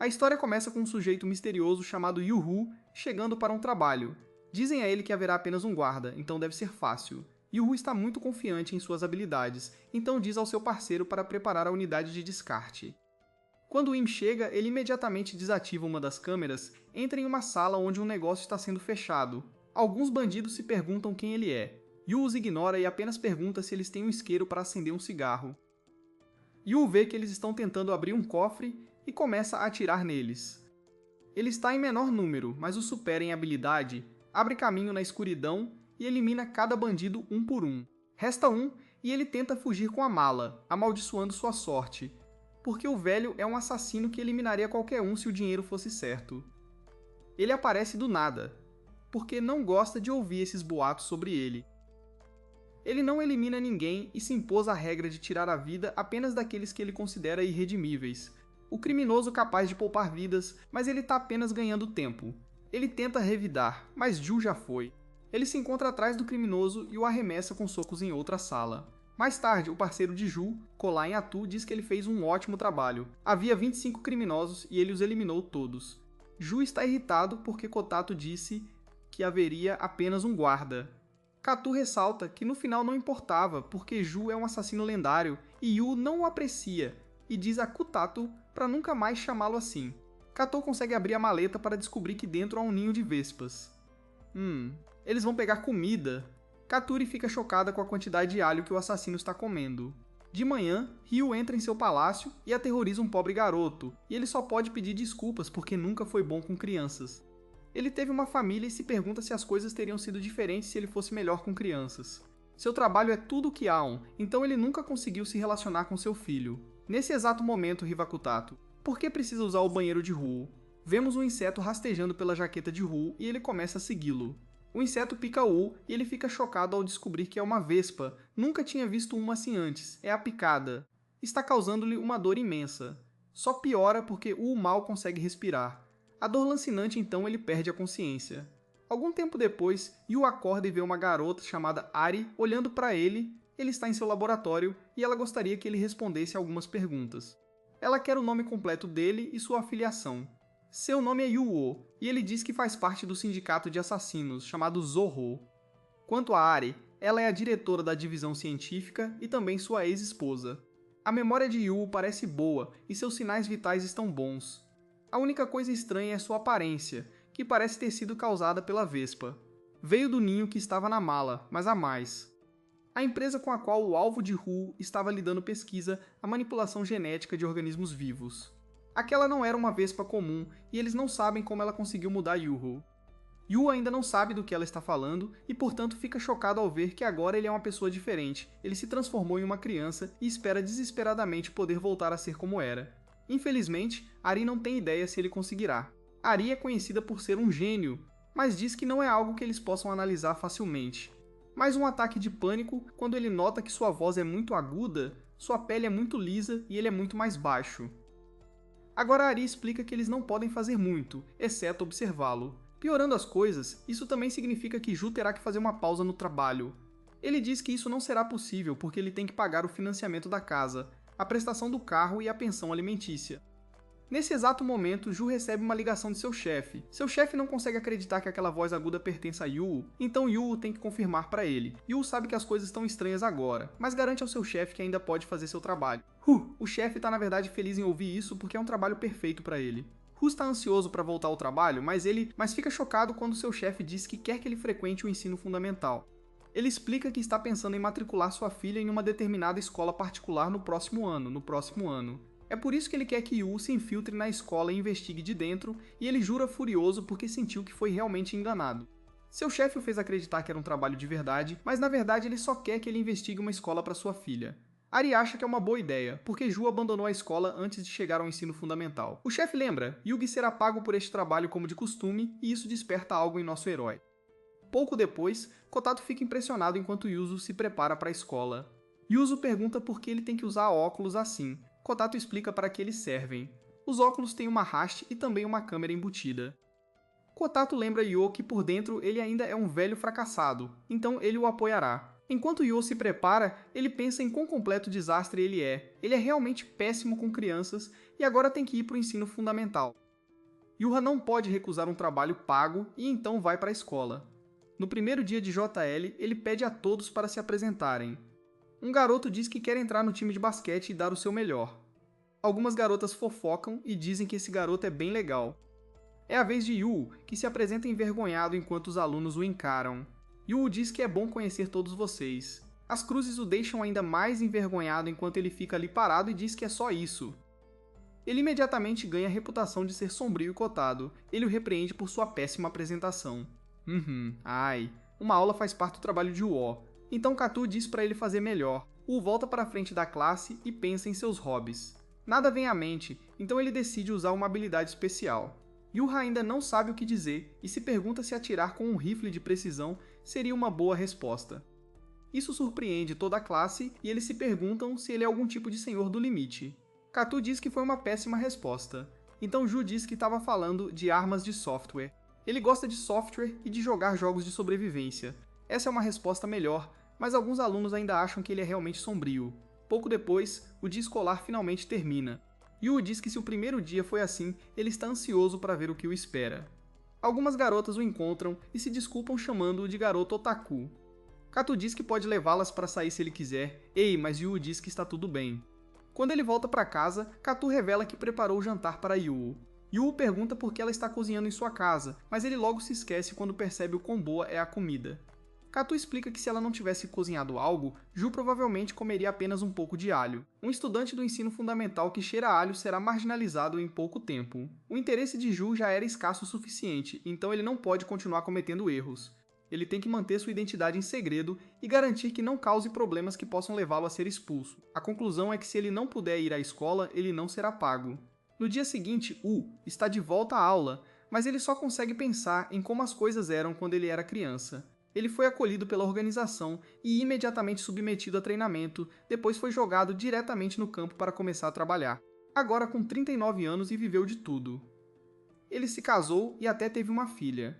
A história começa com um sujeito misterioso chamado Yu-Hu chegando para um trabalho. Dizem a ele que haverá apenas um guarda, então deve ser fácil. Yu-Hu está muito confiante em suas habilidades, então diz ao seu parceiro para preparar a unidade de descarte. Quando Im chega, ele imediatamente desativa uma das câmeras, entra em uma sala onde um negócio está sendo fechado. Alguns bandidos se perguntam quem ele é. Yu os ignora e apenas pergunta se eles têm um isqueiro para acender um cigarro. Yu vê que eles estão tentando abrir um cofre e começa a atirar neles. Ele está em menor número, mas o supera em habilidade, abre caminho na escuridão e elimina cada bandido um por um. Resta um e ele tenta fugir com a mala, amaldiçoando sua sorte, porque o velho é um assassino que eliminaria qualquer um se o dinheiro fosse certo. Ele aparece do nada, porque não gosta de ouvir esses boatos sobre ele. Ele não elimina ninguém e se impôs a regra de tirar a vida apenas daqueles que ele considera irredimíveis. O criminoso capaz de poupar vidas, mas ele está apenas ganhando tempo. Ele tenta revidar, mas Ju já foi. Ele se encontra atrás do criminoso e o arremessa com socos em outra sala. Mais tarde, o parceiro de Ju, Kolain Atu, diz que ele fez um ótimo trabalho. Havia 25 criminosos e ele os eliminou todos. Ju está irritado porque Kotato disse que haveria apenas um guarda. Katu ressalta que no final não importava, porque Ju é um assassino lendário e Yu não o aprecia, e diz a Kutato para nunca mais chamá-lo assim. Katou consegue abrir a maleta para descobrir que dentro há um ninho de vespas. Eles vão pegar comida. Katuri fica chocada com a quantidade de alho que o assassino está comendo. De manhã, Ryu entra em seu palácio e aterroriza um pobre garoto, e ele só pode pedir desculpas porque nunca foi bom com crianças. Ele teve uma família e se pergunta se as coisas teriam sido diferentes se ele fosse melhor com crianças. Seu trabalho é tudo o que há, então ele nunca conseguiu se relacionar com seu filho. Nesse exato momento, Hivakutato, por que precisa usar o banheiro de Ru? Vemos um inseto rastejando pela jaqueta de Ru e ele começa a segui-lo. O inseto pica Wu e ele fica chocado ao descobrir que é uma vespa. Nunca tinha visto uma assim antes, é a picada. Está causando-lhe uma dor imensa. Só piora porque Wu mal consegue respirar. A dor lancinante então ele perde a consciência. Algum tempo depois, Yu acorda e vê uma garota chamada Ari olhando para ele. Ele está em seu laboratório e ela gostaria que ele respondesse algumas perguntas. Ela quer o nome completo dele e sua afiliação. Seu nome é Yu-Oh, e ele diz que faz parte do sindicato de assassinos, chamado Zorro. Quanto a Ari, ela é a diretora da divisão científica e também sua ex-esposa. A memória de Yu parece boa e seus sinais vitais estão bons. A única coisa estranha é sua aparência, que parece ter sido causada pela vespa. Veio do ninho que estava na mala, mas há mais. A empresa com a qual o alvo de Hu estava lhe dando pesquisa a manipulação genética de organismos vivos. Aquela não era uma vespa comum e eles não sabem como ela conseguiu mudar Yu-Ho. Yu ainda não sabe do que ela está falando e, portanto, fica chocado ao ver que agora ele é uma pessoa diferente. Ele se transformou em uma criança e espera desesperadamente poder voltar a ser como era. Infelizmente, Ari não tem ideia se ele conseguirá. Ari é conhecida por ser um gênio, mas diz que não é algo que eles possam analisar facilmente. Mais um ataque de pânico quando ele nota que sua voz é muito aguda, sua pele é muito lisa e ele é muito mais baixo. Agora Ari explica que eles não podem fazer muito, exceto observá-lo. Piorando as coisas, isso também significa que Ju terá que fazer uma pausa no trabalho. Ele diz que isso não será possível porque ele tem que pagar o financiamento da casa, a prestação do carro e a pensão alimentícia. Nesse exato momento, Ju recebe uma ligação de seu chefe. Seu chefe não consegue acreditar que aquela voz aguda pertence a Yu, então Yu tem que confirmar para ele. Yu sabe que as coisas estão estranhas agora, mas garante ao seu chefe que ainda pode fazer seu trabalho. O chefe está na verdade feliz em ouvir isso porque é um trabalho perfeito para ele. Está ansioso para voltar ao trabalho, mas fica chocado quando seu chefe diz que quer que ele frequente o ensino fundamental. Ele explica que está pensando em matricular sua filha em uma determinada escola particular no próximo ano. É por isso que ele quer que Yu se infiltre na escola e investigue de dentro, e ele jura furioso porque sentiu que foi realmente enganado. Seu chefe o fez acreditar que era um trabalho de verdade, mas na verdade ele só quer que ele investigue uma escola para sua filha. Ari acha que é uma boa ideia, porque Ju abandonou a escola antes de chegar ao ensino fundamental. O chefe lembra, Yugi será pago por este trabalho como de costume, e isso desperta algo em nosso herói. Pouco depois, Kotato fica impressionado enquanto Yuzo se prepara para a escola. Yuzo pergunta por que ele tem que usar óculos assim. Kotato explica para que eles servem. Os óculos têm uma haste e também uma câmera embutida. Kotato lembra Yo que por dentro ele ainda é um velho fracassado, então ele o apoiará. Enquanto Yuo se prepara, ele pensa em quão completo desastre ele é. Ele é realmente péssimo com crianças e agora tem que ir para o ensino fundamental. Yuha não pode recusar um trabalho pago e então vai para a escola. No primeiro dia de JL, ele pede a todos para se apresentarem. Um garoto diz que quer entrar no time de basquete e dar o seu melhor. Algumas garotas fofocam e dizem que esse garoto é bem legal. É a vez de Yu, que se apresenta envergonhado enquanto os alunos o encaram. Yu diz que é bom conhecer todos vocês. As cruzes o deixam ainda mais envergonhado enquanto ele fica ali parado e diz que é só isso. Ele imediatamente ganha a reputação de ser sombrio e cotado. Ele o repreende por sua péssima apresentação. Uma aula faz parte do trabalho de Uo. Então Katu diz para ele fazer melhor. Wu volta para a frente da classe e pensa em seus hobbies. Nada vem à mente, então ele decide usar uma habilidade especial. Yuha ainda não sabe o que dizer e se pergunta se atirar com um rifle de precisão seria uma boa resposta. Isso surpreende toda a classe e eles se perguntam se ele é algum tipo de senhor do limite. Katu diz que foi uma péssima resposta. Então Ju diz que estava falando de armas de software. Ele gosta de software e de jogar jogos de sobrevivência. Essa é uma resposta melhor, mas alguns alunos ainda acham que ele é realmente sombrio. Pouco depois, o dia escolar finalmente termina. Yu diz que se o primeiro dia foi assim, ele está ansioso para ver o que o espera. Algumas garotas o encontram e se desculpam chamando-o de garoto otaku. Katu diz que pode levá-las para sair se ele quiser, mas Yu diz que está tudo bem. Quando ele volta para casa, Katu revela que preparou o jantar para Yu. Yu pergunta por que ela está cozinhando em sua casa, mas ele logo se esquece quando percebe o quão boa é a comida. Katu explica que se ela não tivesse cozinhado algo, Ju provavelmente comeria apenas um pouco de alho. Um estudante do ensino fundamental que cheira a alho será marginalizado em pouco tempo. O interesse de Ju já era escasso o suficiente, então ele não pode continuar cometendo erros. Ele tem que manter sua identidade em segredo e garantir que não cause problemas que possam levá-lo a ser expulso. A conclusão é que se ele não puder ir à escola, ele não será pago. No dia seguinte, está de volta à aula, mas ele só consegue pensar em como as coisas eram quando ele era criança. Ele foi acolhido pela organização e imediatamente submetido a treinamento, depois foi jogado diretamente no campo para começar a trabalhar. Agora com 39 anos e viveu de tudo. Ele se casou e até teve uma filha.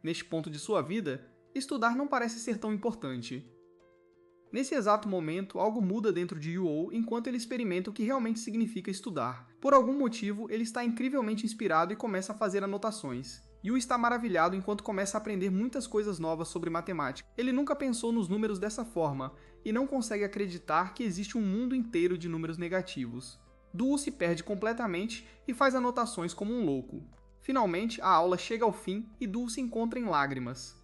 Neste ponto de sua vida, estudar não parece ser tão importante. Nesse exato momento, algo muda dentro de Yuo enquanto ele experimenta o que realmente significa estudar. Por algum motivo, ele está incrivelmente inspirado e começa a fazer anotações. Yu está maravilhado enquanto começa a aprender muitas coisas novas sobre matemática. Ele nunca pensou nos números dessa forma, e não consegue acreditar que existe um mundo inteiro de números negativos. Duo se perde completamente e faz anotações como um louco. Finalmente, a aula chega ao fim e Duo se encontra em lágrimas.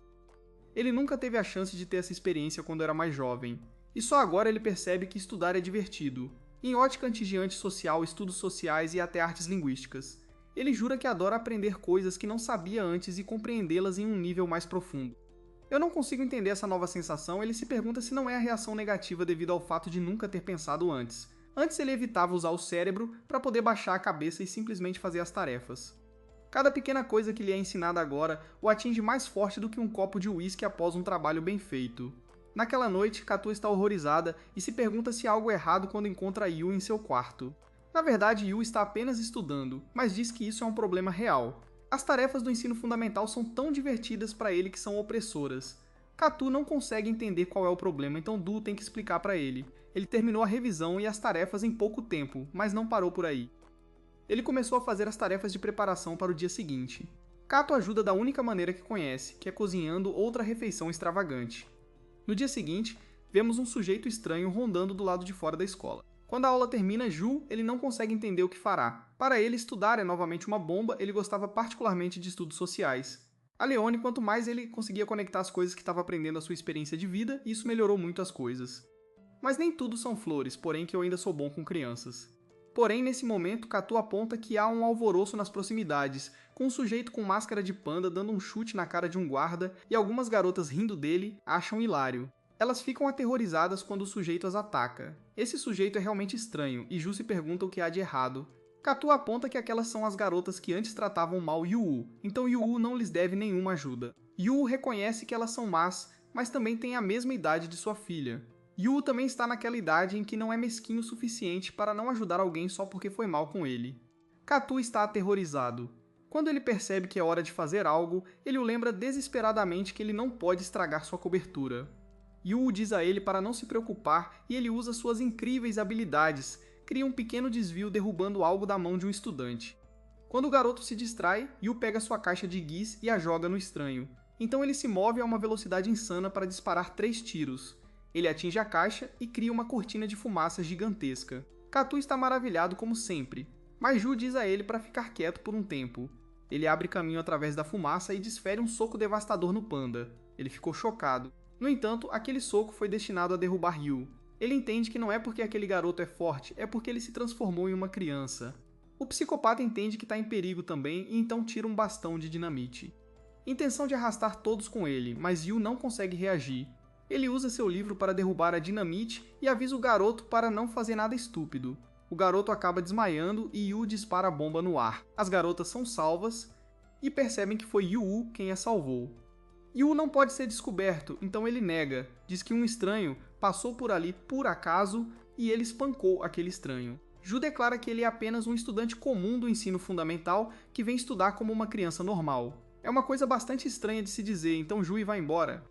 Ele nunca teve a chance de ter essa experiência quando era mais jovem, e só agora ele percebe que estudar é divertido. Em ótica anti social, estudos sociais e até artes linguísticas. Ele jura que adora aprender coisas que não sabia antes e compreendê-las em um nível mais profundo. Eu não consigo entender essa nova sensação, ele se pergunta se não é a reação negativa devido ao fato de nunca ter pensado antes. Antes ele evitava usar o cérebro para poder baixar a cabeça e simplesmente fazer as tarefas. Cada pequena coisa que lhe é ensinada agora o atinge mais forte do que um copo de uísque após um trabalho bem feito. Naquela noite, Katu está horrorizada e se pergunta se há algo errado quando encontra Yu em seu quarto. Na verdade, Yu está apenas estudando, mas diz que isso é um problema real. As tarefas do ensino fundamental são tão divertidas para ele que são opressoras. Katu não consegue entender qual é o problema, então Du tem que explicar para ele. Ele terminou a revisão e as tarefas em pouco tempo, mas não parou por aí. Ele começou a fazer as tarefas de preparação para o dia seguinte. Kato ajuda da única maneira que conhece, que é cozinhando outra refeição extravagante. No dia seguinte, vemos um sujeito estranho rondando do lado de fora da escola. Quando a aula termina, ele não consegue entender o que fará. Para ele, estudar é novamente uma bomba, ele gostava particularmente de estudos sociais. A Leone, quanto mais ele conseguia conectar as coisas que estava aprendendo à sua experiência de vida, isso melhorou muito as coisas. Mas nem tudo são flores, porém que eu ainda sou bom com crianças. Porém, nesse momento, Katu aponta que há um alvoroço nas proximidades, com um sujeito com máscara de panda dando um chute na cara de um guarda e algumas garotas rindo dele acham hilário. Elas ficam aterrorizadas quando o sujeito as ataca. Esse sujeito é realmente estranho, e Ju se pergunta o que há de errado. Katu aponta que aquelas são as garotas que antes tratavam mal Yu, então Yu não lhes deve nenhuma ajuda. Yu reconhece que elas são más, mas também tem a mesma idade de sua filha. Yu também está naquela idade em que não é mesquinho o suficiente para não ajudar alguém só porque foi mal com ele. Katu está aterrorizado. Quando ele percebe que é hora de fazer algo, ele o lembra desesperadamente que ele não pode estragar sua cobertura. Yu diz a ele para não se preocupar e ele usa suas incríveis habilidades, cria um pequeno desvio derrubando algo da mão de um estudante. Quando o garoto se distrai, Yu pega sua caixa de guiz e a joga no estranho. Então ele se move a uma velocidade insana para disparar 3 tiros. Ele atinge a caixa e cria uma cortina de fumaça gigantesca. Katu está maravilhado como sempre, mas Ju diz a ele para ficar quieto por um tempo. Ele abre caminho através da fumaça e desfere um soco devastador no panda. Ele ficou chocado. No entanto, aquele soco foi destinado a derrubar Yu. Ele entende que não é porque aquele garoto é forte, é porque ele se transformou em uma criança. O psicopata entende que está em perigo também e então tira um bastão de dinamite. Intenção de arrastar todos com ele, mas Yu não consegue reagir. Ele usa seu livro para derrubar a dinamite e avisa o garoto para não fazer nada estúpido. O garoto acaba desmaiando e Yu dispara a bomba no ar. As garotas são salvas e percebem que foi Yu quem a salvou. Yu não pode ser descoberto, então ele nega. Diz que um estranho passou por ali por acaso e ele espancou aquele estranho. Ju declara que ele é apenas um estudante comum do ensino fundamental que vem estudar como uma criança normal. É uma coisa bastante estranha de se dizer, então Ju vai embora.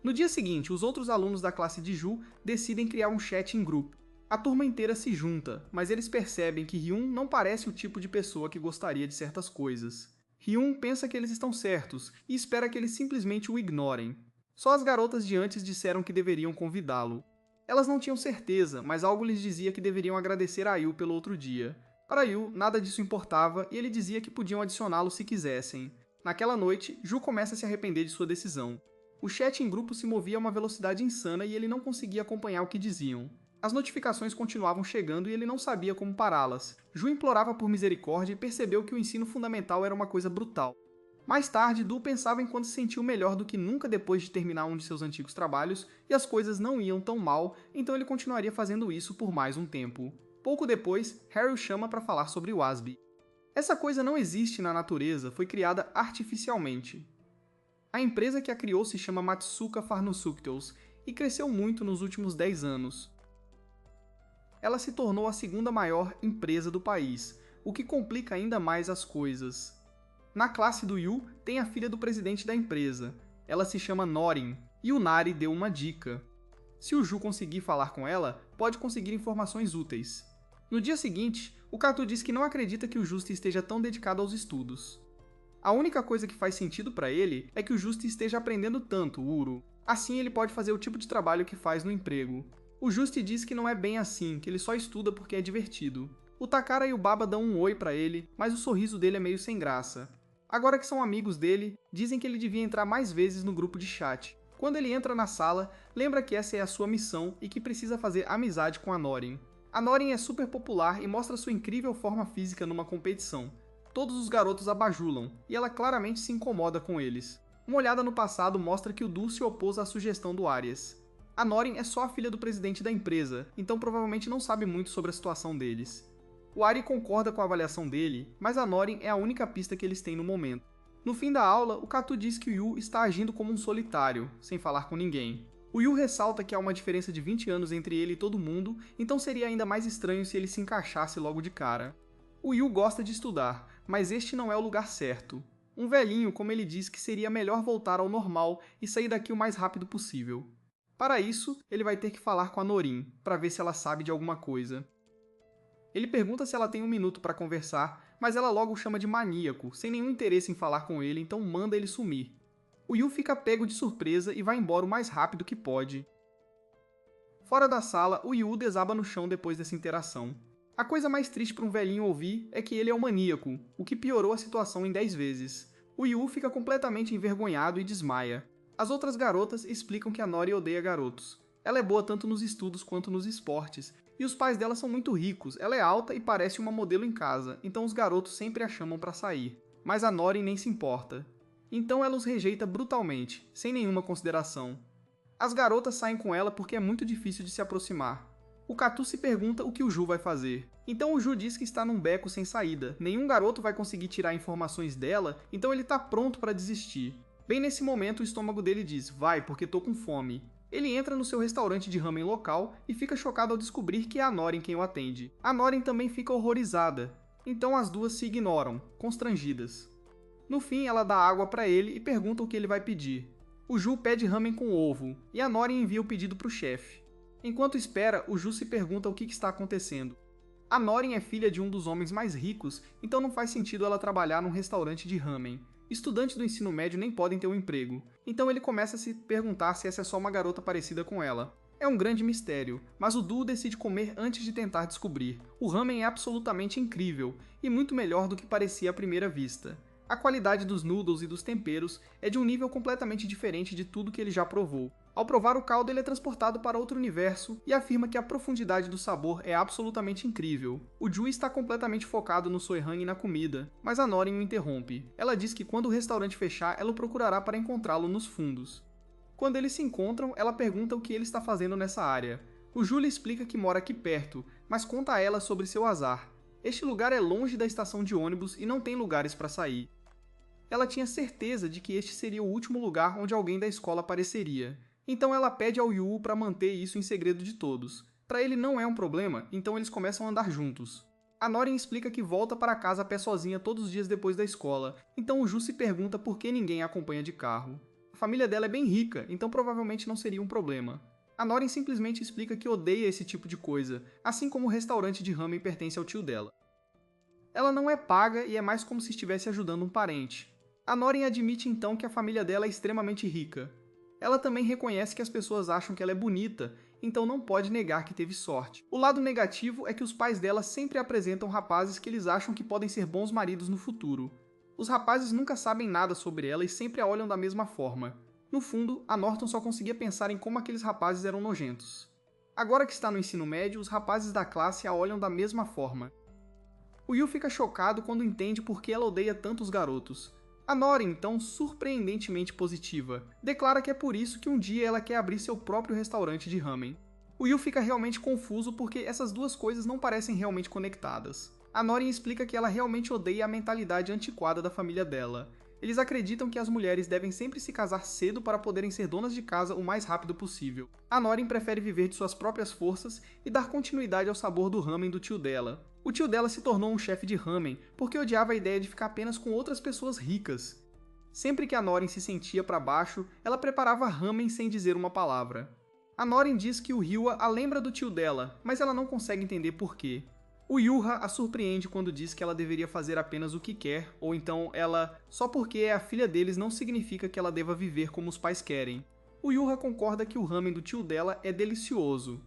No dia seguinte, os outros alunos da classe de Ju decidem criar um chat em grupo. A turma inteira se junta, mas eles percebem que Hyun não parece o tipo de pessoa que gostaria de certas coisas. Hyun pensa que eles estão certos e espera que eles simplesmente o ignorem. Só as garotas de antes disseram que deveriam convidá-lo. Elas não tinham certeza, mas algo lhes dizia que deveriam agradecer a Yu pelo outro dia. Para Yu, nada disso importava e ele dizia que podiam adicioná-lo se quisessem. Naquela noite, Ju começa a se arrepender de sua decisão. O chat em grupo se movia a uma velocidade insana e ele não conseguia acompanhar o que diziam. As notificações continuavam chegando e ele não sabia como pará-las. Ju implorava por misericórdia e percebeu que o ensino fundamental era uma coisa brutal. Mais tarde, Du pensava em quando se sentiu melhor do que nunca depois de terminar um de seus antigos trabalhos e as coisas não iam tão mal, então ele continuaria fazendo isso por mais um tempo. Pouco depois, Harry o chama para falar sobre o Asby. Essa coisa não existe na natureza, foi criada artificialmente. A empresa que a criou se chama Matsuka Pharmaceuticals e cresceu muito nos últimos 10 anos. Ela se tornou a segunda maior empresa do país, o que complica ainda mais as coisas. Na classe do Yu, tem a filha do presidente da empresa. Ela se chama Norin, e o Nari deu uma dica. Se o Ju conseguir falar com ela, pode conseguir informações úteis. No dia seguinte, o Katu diz que não acredita que o Juste esteja tão dedicado aos estudos. A única coisa que faz sentido para ele é que o Juste esteja aprendendo tanto, Uro. Assim ele pode fazer o tipo de trabalho que faz no emprego. O Juste diz que não é bem assim, que ele só estuda porque é divertido. O Takara e o Baba dão um oi pra ele, mas o sorriso dele é meio sem graça. Agora que são amigos dele, dizem que ele devia entrar mais vezes no grupo de chat. Quando ele entra na sala, lembra que essa é a sua missão e que precisa fazer amizade com a Norin. A Norin é super popular e mostra sua incrível forma física numa competição. Todos os garotos a bajulam, e ela claramente se incomoda com eles. Uma olhada no passado mostra que o Du se opôs à sugestão do Arias. A Norin é só a filha do presidente da empresa, então provavelmente não sabe muito sobre a situação deles. O Ari concorda com a avaliação dele, mas a Norin é a única pista que eles têm no momento. No fim da aula, o Katu diz que o Yu está agindo como um solitário, sem falar com ninguém. O Yu ressalta que há uma diferença de 20 anos entre ele e todo mundo, então seria ainda mais estranho se ele se encaixasse logo de cara. O Yu gosta de estudar, mas este não é o lugar certo. Um velhinho, como ele diz, que seria melhor voltar ao normal e sair daqui o mais rápido possível. Para isso, ele vai ter que falar com a Norin, para ver se ela sabe de alguma coisa. Ele pergunta se ela tem um minuto para conversar, mas ela logo o chama de maníaco, sem nenhum interesse em falar com ele, então manda ele sumir. O Yu fica pego de surpresa e vai embora o mais rápido que pode. Fora da sala, o Yu desaba no chão depois dessa interação. A coisa mais triste para um velhinho ouvir é que ele é um maníaco, o que piorou a situação em 10 vezes. O Yu fica completamente envergonhado e desmaia. As outras garotas explicam que a Nori odeia garotos. Ela é boa tanto nos estudos quanto nos esportes, e os pais dela são muito ricos, ela é alta e parece uma modelo em casa, então os garotos sempre a chamam para sair. Mas a Nori nem se importa. Então ela os rejeita brutalmente, sem nenhuma consideração. As garotas saem com ela porque é muito difícil de se aproximar. O Katu se pergunta o que o Ju vai fazer. Então o Ju diz que está num beco sem saída, nenhum garoto vai conseguir tirar informações dela, então ele está pronto para desistir. Bem nesse momento o estômago dele diz, vai, porque tô com fome. Ele entra no seu restaurante de ramen local e fica chocado ao descobrir que é a Norin quem o atende. A Norin também fica horrorizada, então as duas se ignoram, constrangidas. No fim ela dá água para ele e pergunta o que ele vai pedir. O Ju pede ramen com ovo, e a Norin envia o pedido para o chefe. Enquanto espera, o Ju se pergunta o que está acontecendo. A Norin é filha de um dos homens mais ricos, então não faz sentido ela trabalhar num restaurante de ramen. Estudantes do ensino médio nem podem ter um emprego, então ele começa a se perguntar se essa é só uma garota parecida com ela. É um grande mistério, mas o duo decide comer antes de tentar descobrir. O ramen é absolutamente incrível, e muito melhor do que parecia à primeira vista. A qualidade dos noodles e dos temperos é de um nível completamente diferente de tudo que ele já provou. Ao provar o caldo, ele é transportado para outro universo e afirma que a profundidade do sabor é absolutamente incrível. O Ju está completamente focado no Soe-han e na comida, mas a Norin o interrompe. Ela diz que quando o restaurante fechar, ela o procurará para encontrá-lo nos fundos. Quando eles se encontram, ela pergunta o que ele está fazendo nessa área. O Ju lhe explica que mora aqui perto, mas conta a ela sobre seu azar. Este lugar é longe da estação de ônibus e não tem lugares para sair. Ela tinha certeza de que este seria o último lugar onde alguém da escola apareceria. Então ela pede ao Yu para manter isso em segredo de todos. Para ele não é um problema, então eles começam a andar juntos. A Norin explica que volta para casa a pé sozinha todos os dias depois da escola, então o Ju se pergunta por que ninguém a acompanha de carro. A família dela é bem rica, então provavelmente não seria um problema. A Norin simplesmente explica que odeia esse tipo de coisa, assim como o restaurante de ramen pertence ao tio dela. Ela não é paga e é mais como se estivesse ajudando um parente. A Norin admite então que a família dela é extremamente rica. Ela também reconhece que as pessoas acham que ela é bonita, então não pode negar que teve sorte. O lado negativo é que os pais dela sempre apresentam rapazes que eles acham que podem ser bons maridos no futuro. Os rapazes nunca sabem nada sobre ela e sempre a olham da mesma forma. No fundo, a Norton só conseguia pensar em como aqueles rapazes eram nojentos. Agora que está no ensino médio, os rapazes da classe a olham da mesma forma. O Yu fica chocado quando entende por que ela odeia tanto os garotos. A Norin, então, surpreendentemente positiva, declara que é por isso que um dia ela quer abrir seu próprio restaurante de ramen. O Yu fica realmente confuso porque essas duas coisas não parecem realmente conectadas. A Norin explica que ela realmente odeia a mentalidade antiquada da família dela. Eles acreditam que as mulheres devem sempre se casar cedo para poderem ser donas de casa o mais rápido possível. A Norin prefere viver de suas próprias forças e dar continuidade ao sabor do ramen do tio dela. O tio dela se tornou um chefe de ramen porque odiava a ideia de ficar apenas com outras pessoas ricas. Sempre que a Norin se sentia para baixo, ela preparava ramen sem dizer uma palavra. A Norin diz que o Hyuha a lembra do tio dela, mas ela não consegue entender por quê. O Yuha a surpreende quando diz que ela deveria fazer apenas o que quer, ou então ela, só porque é a filha deles não significa que ela deva viver como os pais querem. O Yuha concorda que o ramen do tio dela é delicioso.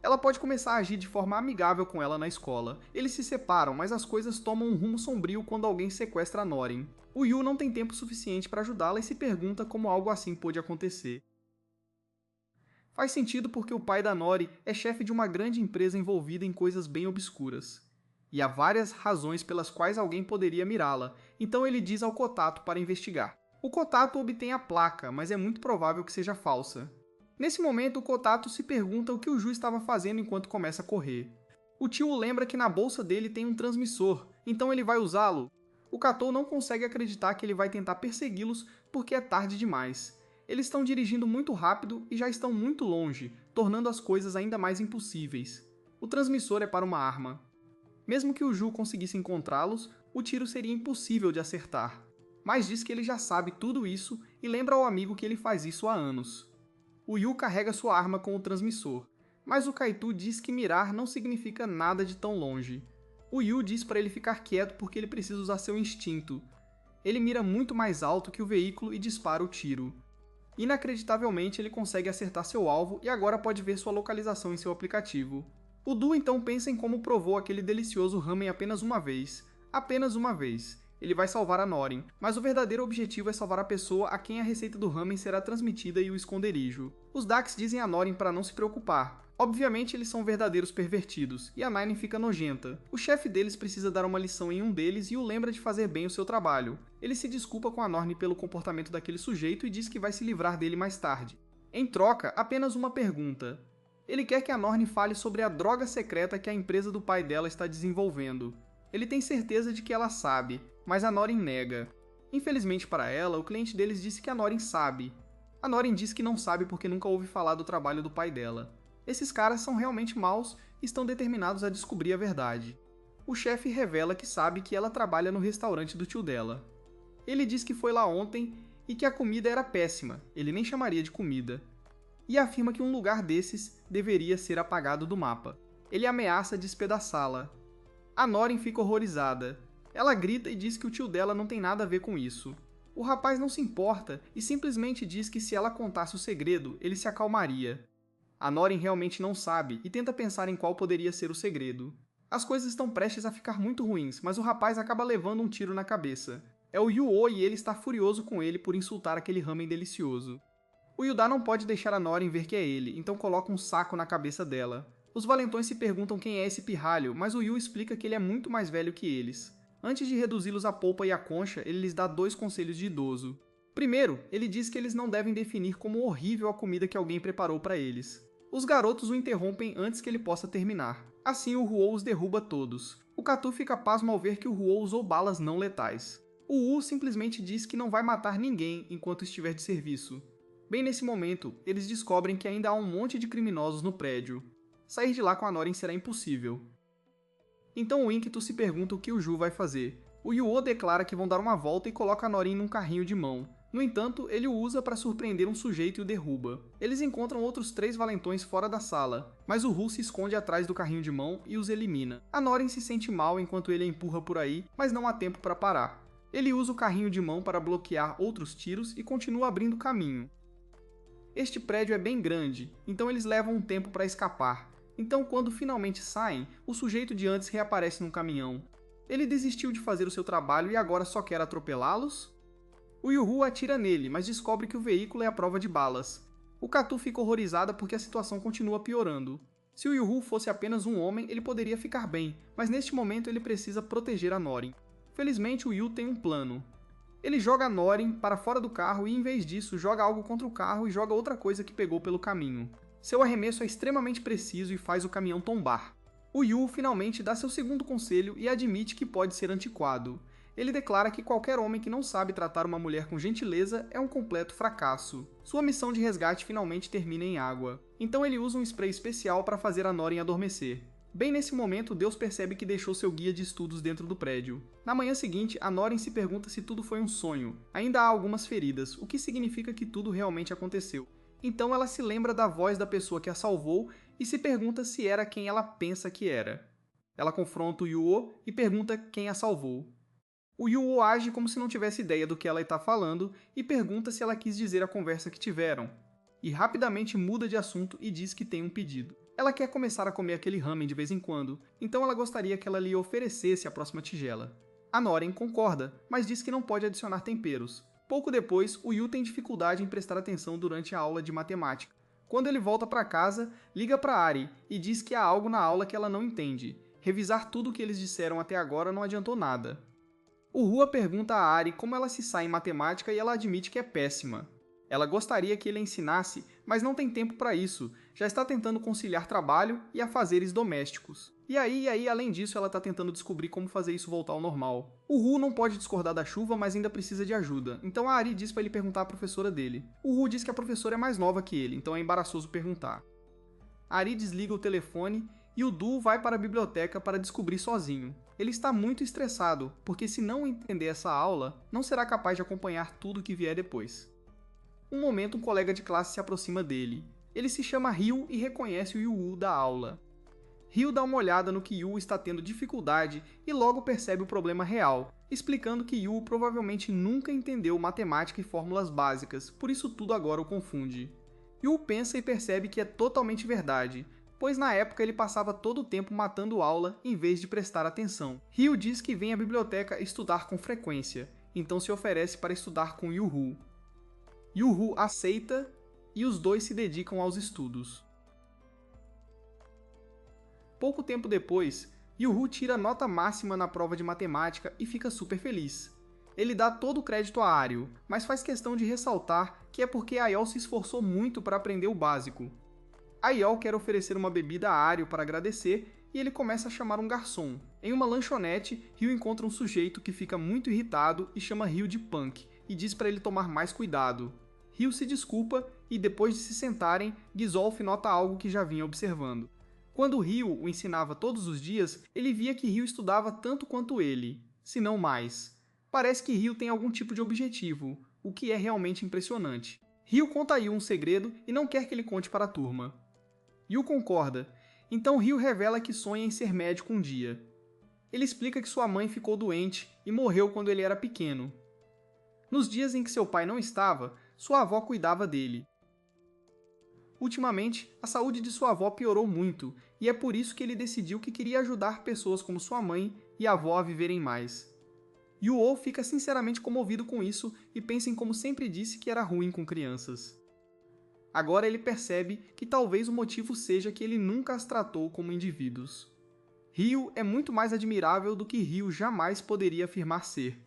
Ela pode começar a agir de forma amigável com ela na escola. Eles se separam, mas as coisas tomam um rumo sombrio quando alguém sequestra a Norin. O Yu não tem tempo suficiente para ajudá-la e se pergunta como algo assim pôde acontecer. Faz sentido porque o pai da Nori é chefe de uma grande empresa envolvida em coisas bem obscuras. E há várias razões pelas quais alguém poderia mirá-la, então ele diz ao Kotato para investigar. O Kotato obtém a placa, mas é muito provável que seja falsa. Nesse momento, o Kotato se pergunta o que o Ju estava fazendo enquanto começa a correr. O tio lembra que na bolsa dele tem um transmissor, então ele vai usá-lo. O Katou não consegue acreditar que ele vai tentar persegui-los porque é tarde demais. Eles estão dirigindo muito rápido e já estão muito longe, tornando as coisas ainda mais impossíveis. O transmissor é para uma arma. Mesmo que o Ju conseguisse encontrá-los, o tiro seria impossível de acertar. Mas diz que ele já sabe tudo isso e lembra ao amigo que ele faz isso há anos. O Yu carrega sua arma com o transmissor, mas o Kaito diz que mirar não significa nada de tão longe. O Yu diz para ele ficar quieto porque ele precisa usar seu instinto. Ele mira muito mais alto que o veículo e dispara o tiro. Inacreditavelmente, ele consegue acertar seu alvo e agora pode ver sua localização em seu aplicativo. O Du então pensa em como provou aquele delicioso ramen apenas uma vez. Apenas uma vez. Ele vai salvar a Norin, mas o verdadeiro objetivo é salvar a pessoa a quem a receita do ramen será transmitida e o esconderijo. Os Dax dizem a Norin para não se preocupar. Obviamente eles são verdadeiros pervertidos, e a Nine fica nojenta. O chefe deles precisa dar uma lição em um deles e o lembra de fazer bem o seu trabalho. Ele se desculpa com a Norn pelo comportamento daquele sujeito e diz que vai se livrar dele mais tarde. Em troca, apenas uma pergunta. Ele quer que a Norn fale sobre a droga secreta que a empresa do pai dela está desenvolvendo. Ele tem certeza de que ela sabe, mas a Norin nega. Infelizmente para ela, o cliente deles disse que a Norin sabe. A Norin diz que não sabe porque nunca ouve falar do trabalho do pai dela. Esses caras são realmente maus e estão determinados a descobrir a verdade. O chefe revela que sabe que ela trabalha no restaurante do tio dela. Ele diz que foi lá ontem e que a comida era péssima, ele nem chamaria de comida. E afirma que um lugar desses deveria ser apagado do mapa. Ele ameaça despedaçá-la. A Norin fica horrorizada. Ela grita e diz que o tio dela não tem nada a ver com isso. O rapaz não se importa e simplesmente diz que se ela contasse o segredo, ele se acalmaria. A Norin realmente não sabe e tenta pensar em qual poderia ser o segredo. As coisas estão prestes a ficar muito ruins, mas o rapaz acaba levando um tiro na cabeça. É o Yuo e ele está furioso com ele por insultar aquele ramen delicioso. O Yuda não pode deixar a Norin ver que é ele, então coloca um saco na cabeça dela. Os valentões se perguntam quem é esse pirralho, mas o Yu explica que ele é muito mais velho que eles. Antes de reduzi-los à polpa e à concha, ele lhes dá 2 conselhos de idoso. Primeiro, ele diz que eles não devem definir como horrível a comida que alguém preparou para eles. Os garotos o interrompem antes que ele possa terminar. Assim, o Huo os derruba todos. O Katu fica pasmo ao ver que o Huo usou balas não letais. O Wu simplesmente diz que não vai matar ninguém enquanto estiver de serviço. Bem nesse momento, eles descobrem que ainda há um monte de criminosos no prédio. Sair de lá com a Norin será impossível. Então o Inkto se pergunta o que o Ju vai fazer. O Yuo declara que vão dar uma volta e coloca a Norin num carrinho de mão. No entanto, ele o usa para surpreender um sujeito e o derruba. Eles encontram outros 3 valentões fora da sala, mas o Hu se esconde atrás do carrinho de mão e os elimina. A Norin se sente mal enquanto ele a empurra por aí, mas não há tempo para parar. Ele usa o carrinho de mão para bloquear outros tiros e continua abrindo caminho. Este prédio é bem grande, então eles levam um tempo para escapar. Então, quando finalmente saem, o sujeito de antes reaparece num caminhão. Ele desistiu de fazer o seu trabalho e agora só quer atropelá-los? O Yuhu atira nele, mas descobre que o veículo é à prova de balas. O Katu fica horrorizada porque a situação continua piorando. Se o Yuhu fosse apenas um homem, ele poderia ficar bem, mas neste momento ele precisa proteger a Norin. Felizmente, o Yu tem um plano. Ele joga a Norin para fora do carro e, em vez disso, joga algo contra o carro e joga outra coisa que pegou pelo caminho. Seu arremesso é extremamente preciso e faz o caminhão tombar. O Yu finalmente dá seu segundo conselho e admite que pode ser antiquado. Ele declara que qualquer homem que não sabe tratar uma mulher com gentileza é um completo fracasso. Sua missão de resgate finalmente termina em água. Então ele usa um spray especial para fazer a Norin adormecer. Bem nesse momento, Deus percebe que deixou seu guia de estudos dentro do prédio. Na manhã seguinte, a Norin se pergunta se tudo foi um sonho. Ainda há algumas feridas, o que significa que tudo realmente aconteceu. Então ela se lembra da voz da pessoa que a salvou e se pergunta se era quem ela pensa que era. Ela confronta o Yuo e pergunta quem a salvou. O Yuo age como se não tivesse ideia do que ela está falando e pergunta se ela quis dizer a conversa que tiveram. E rapidamente muda de assunto e diz que tem um pedido. Ela quer começar a comer aquele ramen de vez em quando, então ela gostaria que ela lhe oferecesse a próxima tigela. A Norin concorda, mas diz que não pode adicionar temperos. Pouco depois, o Yu tem dificuldade em prestar atenção durante a aula de matemática. Quando ele volta para casa, liga para Ari e diz que há algo na aula que ela não entende. Revisar tudo o que eles disseram até agora não adiantou nada. O Hua pergunta a Ari como ela se sai em matemática e ela admite que é péssima. Ela gostaria que ele a ensinasse, mas não tem tempo para isso, já está tentando conciliar trabalho e afazeres domésticos. E aí, além disso, ela está tentando descobrir como fazer isso voltar ao normal. O Hu não pode discordar da chuva, mas ainda precisa de ajuda, então a Ari diz para ele perguntar à professora dele. O Hu diz que a professora é mais nova que ele, então é embaraçoso perguntar. A Ari desliga o telefone e o Du vai para a biblioteca para descobrir sozinho. Ele está muito estressado, porque se não entender essa aula, não será capaz de acompanhar tudo que vier depois. Um momento, um colega de classe se aproxima dele. Ele se chama Ryu e reconhece o Yu da aula. Ryu dá uma olhada no que Yu está tendo dificuldade e logo percebe o problema real, explicando que Yu provavelmente nunca entendeu matemática e fórmulas básicas, por isso tudo agora o confunde. Yu pensa e percebe que é totalmente verdade, pois na época ele passava todo o tempo matando aula em vez de prestar atenção. Ryu diz que vem à biblioteca estudar com frequência, então se oferece para estudar com Yu. Yu aceita e os dois se dedicam aos estudos. Pouco tempo depois, Yu tira a nota máxima na prova de matemática e fica super feliz. Ele dá todo o crédito a Aryu, mas faz questão de ressaltar que é porque Ayol se esforçou muito para aprender o básico. Ayol quer oferecer uma bebida a Aryu para agradecer e ele começa a chamar um garçom. Em uma lanchonete, Ryu encontra um sujeito que fica muito irritado e chama Ryu de punk, e diz para ele tomar mais cuidado. Ryu se desculpa e, depois de se sentarem, Gizolf nota algo que já vinha observando. Quando Ryu o ensinava todos os dias, ele via que Ryu estudava tanto quanto ele, se não mais. Parece que Ryu tem algum tipo de objetivo, o que é realmente impressionante. Ryu conta a Yu um segredo e não quer que ele conte para a turma. Yu concorda, então Ryu revela que sonha em ser médico um dia. Ele explica que sua mãe ficou doente e morreu quando ele era pequeno. Nos dias em que seu pai não estava, sua avó cuidava dele. Ultimamente, a saúde de sua avó piorou muito, e é por isso que ele decidiu que queria ajudar pessoas como sua mãe e a avó a viverem mais. Yu-Oh fica sinceramente comovido com isso e pensa em como sempre disse que era ruim com crianças. Agora ele percebe que talvez o motivo seja que ele nunca as tratou como indivíduos. Ryu é muito mais admirável do que Ryu jamais poderia afirmar ser.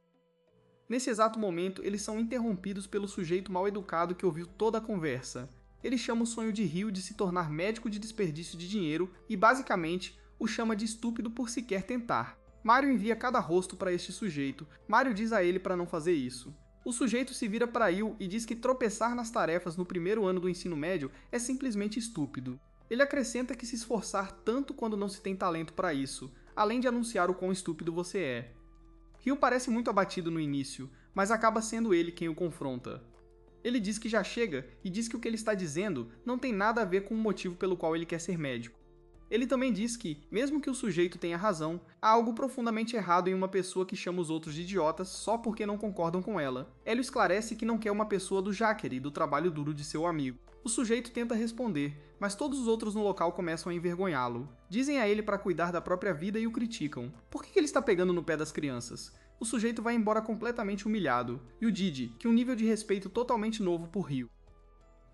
Nesse exato momento, eles são interrompidos pelo sujeito mal educado que ouviu toda a conversa. Ele chama o sonho de Ryu de se tornar médico de desperdício de dinheiro e, basicamente, o chama de estúpido por sequer tentar. Mario envia cada rosto para este sujeito. Mario diz a ele para não fazer isso. O sujeito se vira para Yu e diz que tropeçar nas tarefas no primeiro ano do ensino médio é simplesmente estúpido. Ele acrescenta que se esforçar tanto quando não se tem talento para isso, além de anunciar o quão estúpido você é. Ryu parece muito abatido no início, mas acaba sendo ele quem o confronta. Ele diz que já chega e diz que o que ele está dizendo não tem nada a ver com o motivo pelo qual ele quer ser médico. Ele também diz que, mesmo que o sujeito tenha razão, há algo profundamente errado em uma pessoa que chama os outros de idiotas só porque não concordam com ela. Hélio esclarece que não quer uma pessoa do Jackery, do trabalho duro de seu amigo. O sujeito tenta responder, mas todos os outros no local começam a envergonhá-lo. Dizem a ele para cuidar da própria vida e o criticam. Por que ele está pegando no pé das crianças? O sujeito vai embora completamente humilhado, e o Didi, que um nível de respeito totalmente novo por Ryu.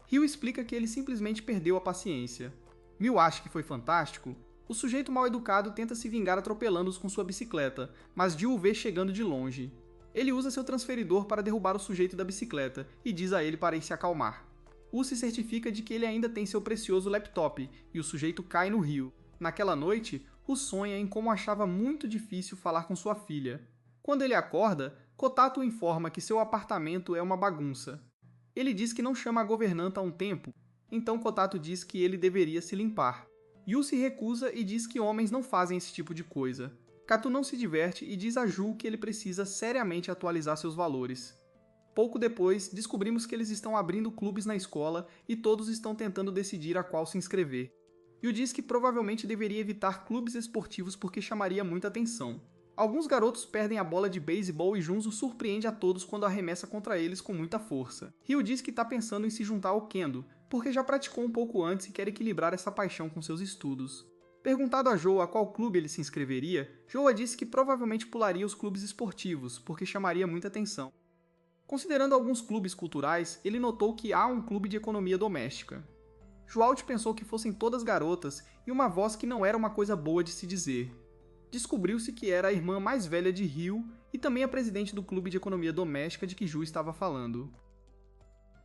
Ryu explica que ele simplesmente perdeu a paciência. Mil acha que foi fantástico? O sujeito mal educado tenta se vingar atropelando-os com sua bicicleta, mas Jill o vê chegando de longe. Ele usa seu transferidor para derrubar o sujeito da bicicleta e diz a ele para ir se acalmar. U se certifica de que ele ainda tem seu precioso laptop e o sujeito cai no rio. Naquela noite, U sonha em como achava muito difícil falar com sua filha. Quando ele acorda, Kotato o informa que seu apartamento é uma bagunça. Ele diz que não chama a governanta há um tempo, então Kotato diz que ele deveria se limpar. Yu se recusa e diz que homens não fazem esse tipo de coisa. Katu não se diverte e diz a Ju que ele precisa seriamente atualizar seus valores. Pouco depois, descobrimos que eles estão abrindo clubes na escola e todos estão tentando decidir a qual se inscrever. Yu diz que provavelmente deveria evitar clubes esportivos porque chamaria muita atenção. Alguns garotos perdem a bola de beisebol e Junzo surpreende a todos quando arremessa contra eles com muita força. Ryu diz que está pensando em se juntar ao Kendo, porque já praticou um pouco antes e quer equilibrar essa paixão com seus estudos. Perguntado a Joa a qual clube ele se inscreveria, Joa disse que provavelmente pularia os clubes esportivos, porque chamaria muita atenção. Considerando alguns clubes culturais, ele notou que há um clube de economia doméstica. Joalt pensou que fossem todas garotas e uma voz que não era uma coisa boa de se dizer. Descobriu-se que era a irmã mais velha de Ryu e também a presidente do clube de economia doméstica de que Ju estava falando.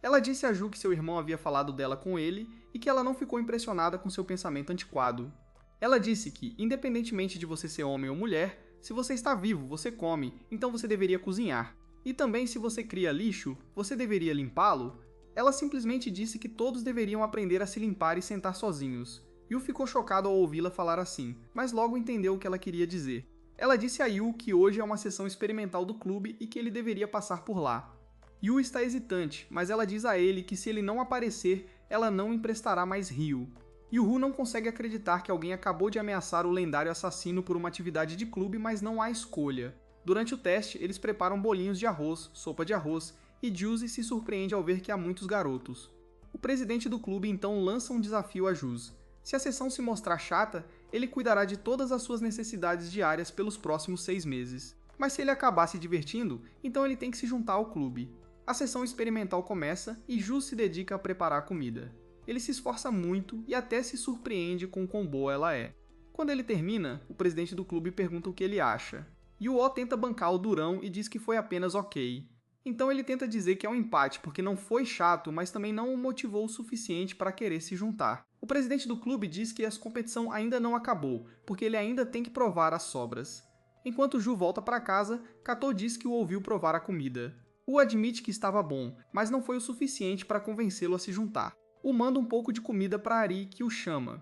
Ela disse a Ju que seu irmão havia falado dela com ele e que ela não ficou impressionada com seu pensamento antiquado. Ela disse que, independentemente de você ser homem ou mulher, se você está vivo, você come, então você deveria cozinhar. E também, se você cria lixo, você deveria limpá-lo? Ela simplesmente disse que todos deveriam aprender a se limpar e sentar sozinhos. Yu ficou chocado ao ouvi-la falar assim, mas logo entendeu o que ela queria dizer. Ela disse a Yu que hoje é uma sessão experimental do clube e que ele deveria passar por lá. Yu está hesitante, mas ela diz a ele que se ele não aparecer, ela não emprestará mais Ryu. Yu-Hu não consegue acreditar que alguém acabou de ameaçar o lendário assassino por uma atividade de clube, mas não há escolha. Durante o teste, eles preparam bolinhos de arroz, sopa de arroz, e Juzi se surpreende ao ver que há muitos garotos. O presidente do clube então lança um desafio a Juz. Se a sessão se mostrar chata, ele cuidará de todas as suas necessidades diárias pelos próximos 6 meses. Mas se ele acabar se divertindo, então ele tem que se juntar ao clube. A sessão experimental começa e Juz se dedica a preparar a comida. Ele se esforça muito e até se surpreende com o quão boa ela é. Quando ele termina, o presidente do clube pergunta o que ele acha. Yu-Oh tenta bancar o durão e diz que foi apenas ok. Então ele tenta dizer que é um empate porque não foi chato, mas também não o motivou o suficiente para querer se juntar. O presidente do clube diz que a competição ainda não acabou, porque ele ainda tem que provar as sobras. Enquanto Ju volta para casa, Katô diz que o ouviu provar a comida. O admite que estava bom, mas não foi o suficiente para convencê-lo a se juntar. O manda um pouco de comida para Ari, que o chama.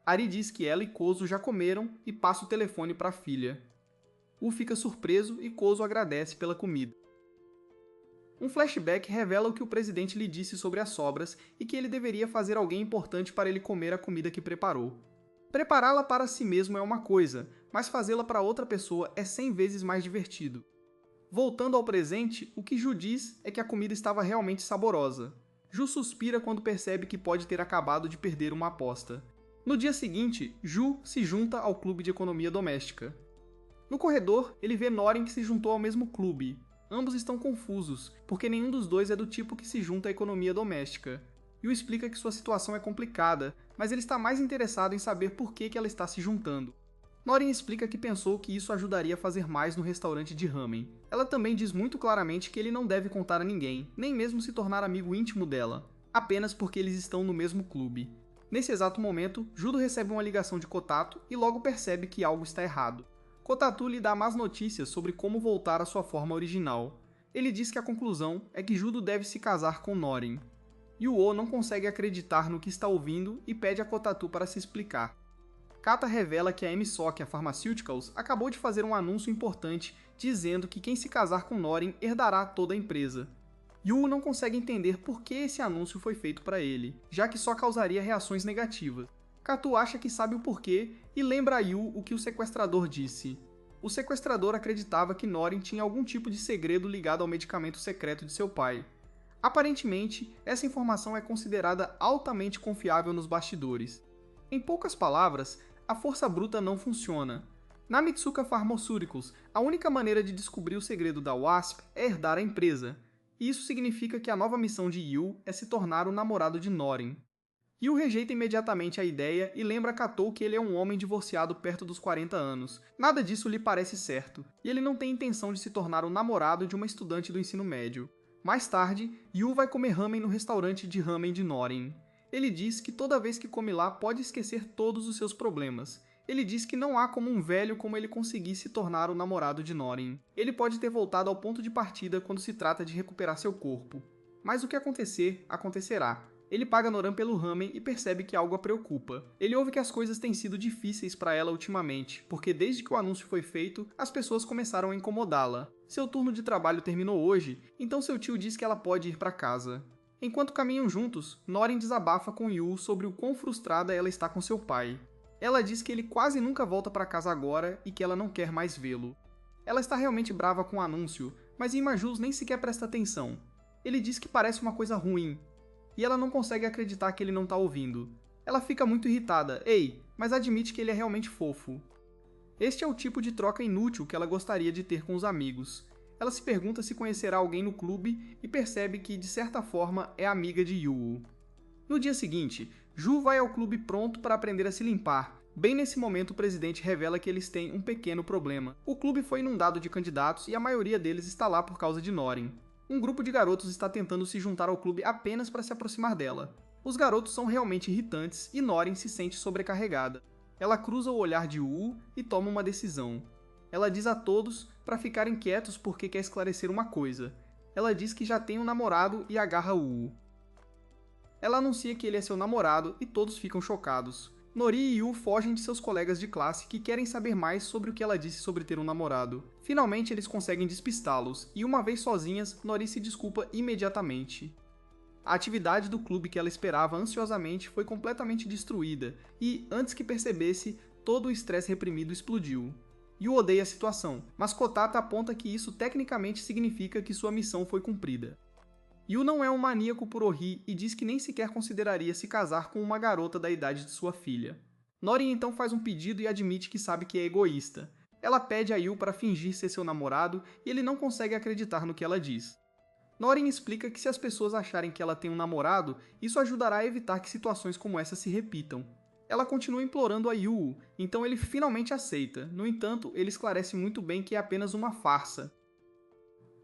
Ari diz que ela e Kozo já comeram e passa o telefone para a filha. U fica surpreso e Kozo agradece pela comida. Um flashback revela o que o presidente lhe disse sobre as sobras e que ele deveria fazer alguém importante para ele comer a comida que preparou. Prepará-la para si mesmo é uma coisa, mas fazê-la para outra pessoa é 100 vezes mais divertido. Voltando ao presente, o que Ju diz é que a comida estava realmente saborosa. Ju suspira quando percebe que pode ter acabado de perder uma aposta. No dia seguinte, Ju se junta ao clube de economia doméstica. No corredor, ele vê Norin que se juntou ao mesmo clube. Ambos estão confusos, porque nenhum dos dois é do tipo que se junta à economia doméstica. Yu explica que sua situação é complicada, mas ele está mais interessado em saber por que ela está se juntando. Norin explica que pensou que isso ajudaria a fazer mais no restaurante de ramen. Ela também diz muito claramente que ele não deve contar a ninguém, nem mesmo se tornar amigo íntimo dela, apenas porque eles estão no mesmo clube. Nesse exato momento, Judo recebe uma ligação de Kotato e logo percebe que algo está errado. Kotato lhe dá más notícias sobre como voltar à sua forma original. Ele diz que a conclusão é que Judo deve se casar com Norin. Yuo não consegue acreditar no que está ouvindo e pede a Kotato para se explicar. Kata revela que a MSOC, a Pharmaceuticals, acabou de fazer um anúncio importante dizendo que quem se casar com Norin herdará toda a empresa. Yu não consegue entender por que esse anúncio foi feito para ele, já que só causaria reações negativas. Kato acha que sabe o porquê e lembra a Yu o que o sequestrador disse. O sequestrador acreditava que Norin tinha algum tipo de segredo ligado ao medicamento secreto de seu pai. Aparentemente, essa informação é considerada altamente confiável nos bastidores. Em poucas palavras, a força bruta não funciona. Na Mitsuka Pharmaceuticals, a única maneira de descobrir o segredo da WASP é herdar a empresa. E isso significa que a nova missão de Yu é se tornar o namorado de Norin. Yu rejeita imediatamente a ideia e lembra a Katou que ele é um homem divorciado perto dos 40 anos. Nada disso lhe parece certo, e ele não tem intenção de se tornar o namorado de uma estudante do ensino médio. Mais tarde, Yu vai comer ramen no restaurante de ramen de Norin. Ele diz que toda vez que come lá pode esquecer todos os seus problemas. Ele diz que não há como um velho como ele conseguir se tornar o namorado de Norin. Ele pode ter voltado ao ponto de partida quando se trata de recuperar seu corpo. Mas o que acontecer, acontecerá. Ele paga Noran pelo ramen e percebe que algo a preocupa. Ele ouve que as coisas têm sido difíceis para ela ultimamente, porque desde que o anúncio foi feito, as pessoas começaram a incomodá-la. Seu turno de trabalho terminou hoje, então seu tio diz que ela pode ir para casa. Enquanto caminham juntos, Norin desabafa com Yu sobre o quão frustrada ela está com seu pai. Ela diz que ele quase nunca volta para casa agora e que ela não quer mais vê-lo. Ela está realmente brava com o anúncio, mas Imajus nem sequer presta atenção. Ele diz que parece uma coisa ruim, e ela não consegue acreditar que ele não está ouvindo. Ela fica muito irritada, mas admite que ele é realmente fofo. Este é o tipo de troca inútil que ela gostaria de ter com os amigos. Ela se pergunta se conhecerá alguém no clube e percebe que, de certa forma, é amiga de Yu. No dia seguinte, Ju vai ao clube pronto para aprender a se limpar. Bem nesse momento, o presidente revela que eles têm um pequeno problema. O clube foi inundado de candidatos e a maioria deles está lá por causa de Norin. Um grupo de garotos está tentando se juntar ao clube apenas para se aproximar dela. Os garotos são realmente irritantes e Norin se sente sobrecarregada. Ela cruza o olhar de Wu e toma uma decisão. Ela diz a todos para ficarem quietos porque quer esclarecer uma coisa. Ela diz que já tem um namorado e agarra Wu. Ela anuncia que ele é seu namorado e todos ficam chocados. Nori e Yu fogem de seus colegas de classe que querem saber mais sobre o que ela disse sobre ter um namorado. Finalmente eles conseguem despistá-los, e uma vez sozinhas, Nori se desculpa imediatamente. A atividade do clube que ela esperava ansiosamente foi completamente destruída, e, antes que percebesse, todo o estresse reprimido explodiu. Yu odeia a situação, mas Kotata aponta que isso tecnicamente significa que sua missão foi cumprida. Yu não é um maníaco por Ori e diz que nem sequer consideraria se casar com uma garota da idade de sua filha. Norin então faz um pedido e admite que sabe que é egoísta. Ela pede a Yu para fingir ser seu namorado e ele não consegue acreditar no que ela diz. Norin explica que se as pessoas acharem que ela tem um namorado, isso ajudará a evitar que situações como essa se repitam. Ela continua implorando a Yu, então ele finalmente aceita. No entanto, ele esclarece muito bem que é apenas uma farsa.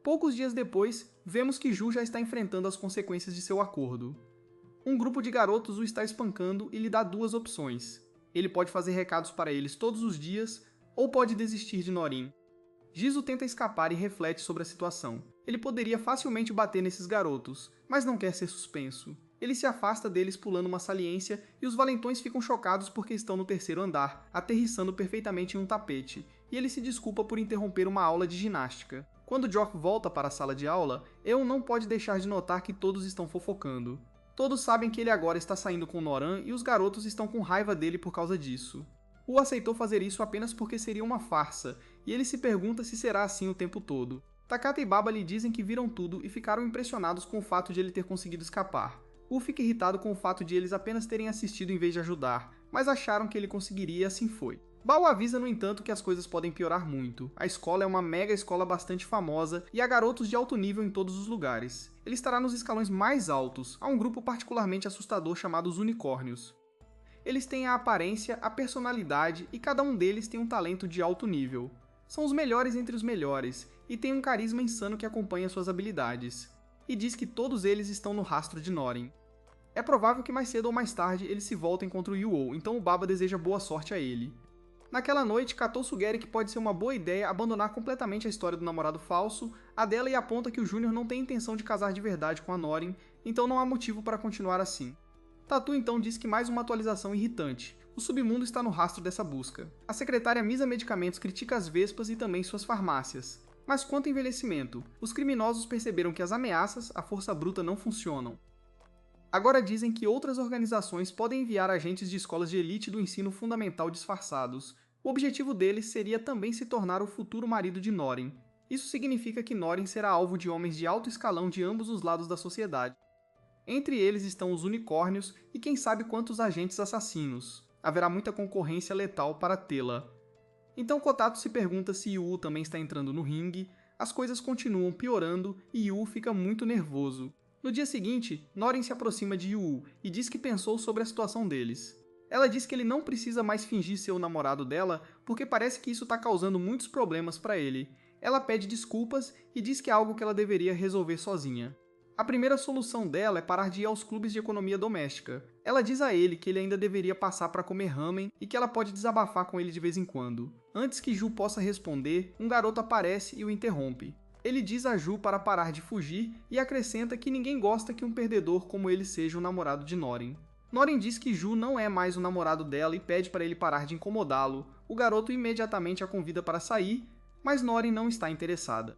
Poucos dias depois, vemos que Ju já está enfrentando as consequências de seu acordo. Um grupo de garotos o está espancando e lhe dá duas opções. Ele pode fazer recados para eles todos os dias, ou pode desistir de Norin. Gizu tenta escapar e reflete sobre a situação. Ele poderia facilmente bater nesses garotos, mas não quer ser suspenso. Ele se afasta deles pulando uma saliência e os valentões ficam chocados porque estão no terceiro andar, aterrissando perfeitamente em um tapete, e ele se desculpa por interromper uma aula de ginástica. Quando Jock volta para a sala de aula, Eun não pode deixar de notar que todos estão fofocando. Todos sabem que ele agora está saindo com Noran e os garotos estão com raiva dele por causa disso. Wu aceitou fazer isso apenas porque seria uma farsa, e ele se pergunta se será assim o tempo todo. Takata e Baba lhe dizem que viram tudo e ficaram impressionados com o fato de ele ter conseguido escapar. Wu fica irritado com o fato de eles apenas terem assistido em vez de ajudar, mas acharam que ele conseguiria e assim foi. Bao avisa, no entanto, que as coisas podem piorar muito. A escola é uma mega escola bastante famosa e há garotos de alto nível em todos os lugares. Ele estará nos escalões mais altos, a um grupo particularmente assustador chamado os Unicórnios. Eles têm a aparência, a personalidade e cada um deles tem um talento de alto nível. São os melhores entre os melhores e têm um carisma insano que acompanha suas habilidades. E diz que todos eles estão no rastro de Norin. É provável que mais cedo ou mais tarde eles se voltem contra o Yu-Oh, então o Baba deseja boa sorte a ele. Naquela noite, Katou sugere que pode ser uma boa ideia abandonar completamente a história do namorado falso, a dela, e aponta que o Júnior não tem intenção de casar de verdade com a Norin, então não há motivo para continuar assim. Tatu então diz que mais uma atualização irritante. O submundo está no rastro dessa busca. A secretária Misa Medicamentos critica as vespas e também suas farmácias. Mas quanto ao envelhecimento, os criminosos perceberam que as ameaças à força bruta não funcionam. Agora dizem que outras organizações podem enviar agentes de escolas de elite do ensino fundamental disfarçados. O objetivo deles seria também se tornar o futuro marido de Norin. Isso significa que Norin será alvo de homens de alto escalão de ambos os lados da sociedade. Entre eles estão os unicórnios e quem sabe quantos agentes assassinos. Haverá muita concorrência letal para tê-la. Então Kotato se pergunta se Yu também está entrando no ringue, as coisas continuam piorando e Yu fica muito nervoso. No dia seguinte, Norin se aproxima de Yu e diz que pensou sobre a situação deles. Ela diz que ele não precisa mais fingir ser o namorado dela porque parece que isso está causando muitos problemas para ele. Ela pede desculpas e diz que é algo que ela deveria resolver sozinha. A primeira solução dela é parar de ir aos clubes de economia doméstica. Ela diz a ele que ele ainda deveria passar para comer ramen e que ela pode desabafar com ele de vez em quando. Antes que Ju possa responder, um garoto aparece e o interrompe. Ele diz a Ju para parar de fugir e acrescenta que ninguém gosta que um perdedor como ele seja o namorado de Norin. Norin diz que Ju não é mais o namorado dela e pede para ele parar de incomodá-lo. O garoto imediatamente a convida para sair, mas Norin não está interessada.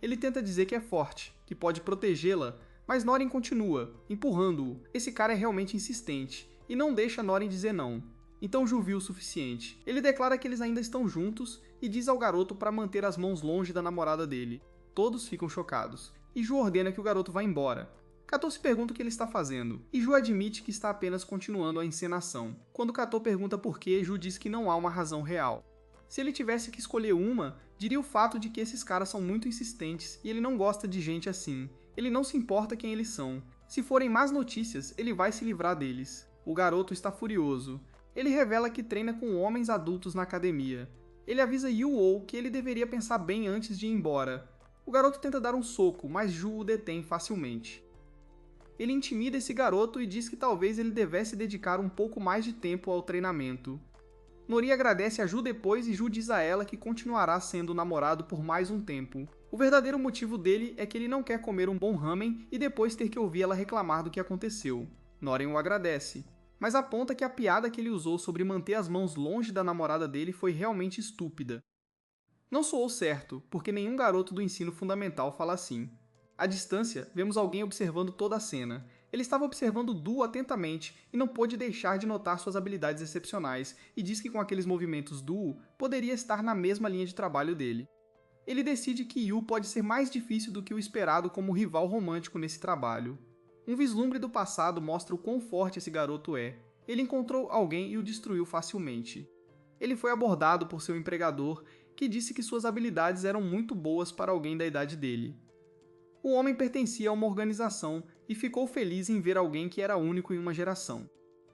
Ele tenta dizer que é forte, que pode protegê-la, mas Norin continua, empurrando-o. Esse cara é realmente insistente, e não deixa Norin dizer não. Então Ju viu o suficiente. Ele declara que eles ainda estão juntos e diz ao garoto para manter as mãos longe da namorada dele. Todos ficam chocados, e Ju ordena que o garoto vá embora. Katou se pergunta o que ele está fazendo, e Ju admite que está apenas continuando a encenação. Quando Katou pergunta por quê, Ju diz que não há uma razão real. Se ele tivesse que escolher uma, diria o fato de que esses caras são muito insistentes e ele não gosta de gente assim. Ele não se importa quem eles são. Se forem más notícias, ele vai se livrar deles. O garoto está furioso. Ele revela que treina com homens adultos na academia. Ele avisa Yu-Oh que ele deveria pensar bem antes de ir embora. O garoto tenta dar um soco, mas Ju o detém facilmente. Ele intimida esse garoto e diz que talvez ele devesse dedicar um pouco mais de tempo ao treinamento. Nori agradece a Ju depois e Ju diz a ela que continuará sendo namorado por mais um tempo. O verdadeiro motivo dele é que ele não quer comer um bom ramen e depois ter que ouvir ela reclamar do que aconteceu. Norin o agradece, mas aponta que a piada que ele usou sobre manter as mãos longe da namorada dele foi realmente estúpida. Não soou certo, porque nenhum garoto do ensino fundamental fala assim. À distância, vemos alguém observando toda a cena. Ele estava observando Du atentamente e não pôde deixar de notar suas habilidades excepcionais e diz que com aqueles movimentos Du poderia estar na mesma linha de trabalho dele. Ele decide que Yu pode ser mais difícil do que o esperado como rival romântico nesse trabalho. Um vislumbre do passado mostra o quão forte esse garoto é. Ele encontrou alguém e o destruiu facilmente. Ele foi abordado por seu empregador, que disse que suas habilidades eram muito boas para alguém da idade dele. O homem pertencia a uma organização e ficou feliz em ver alguém que era único em uma geração.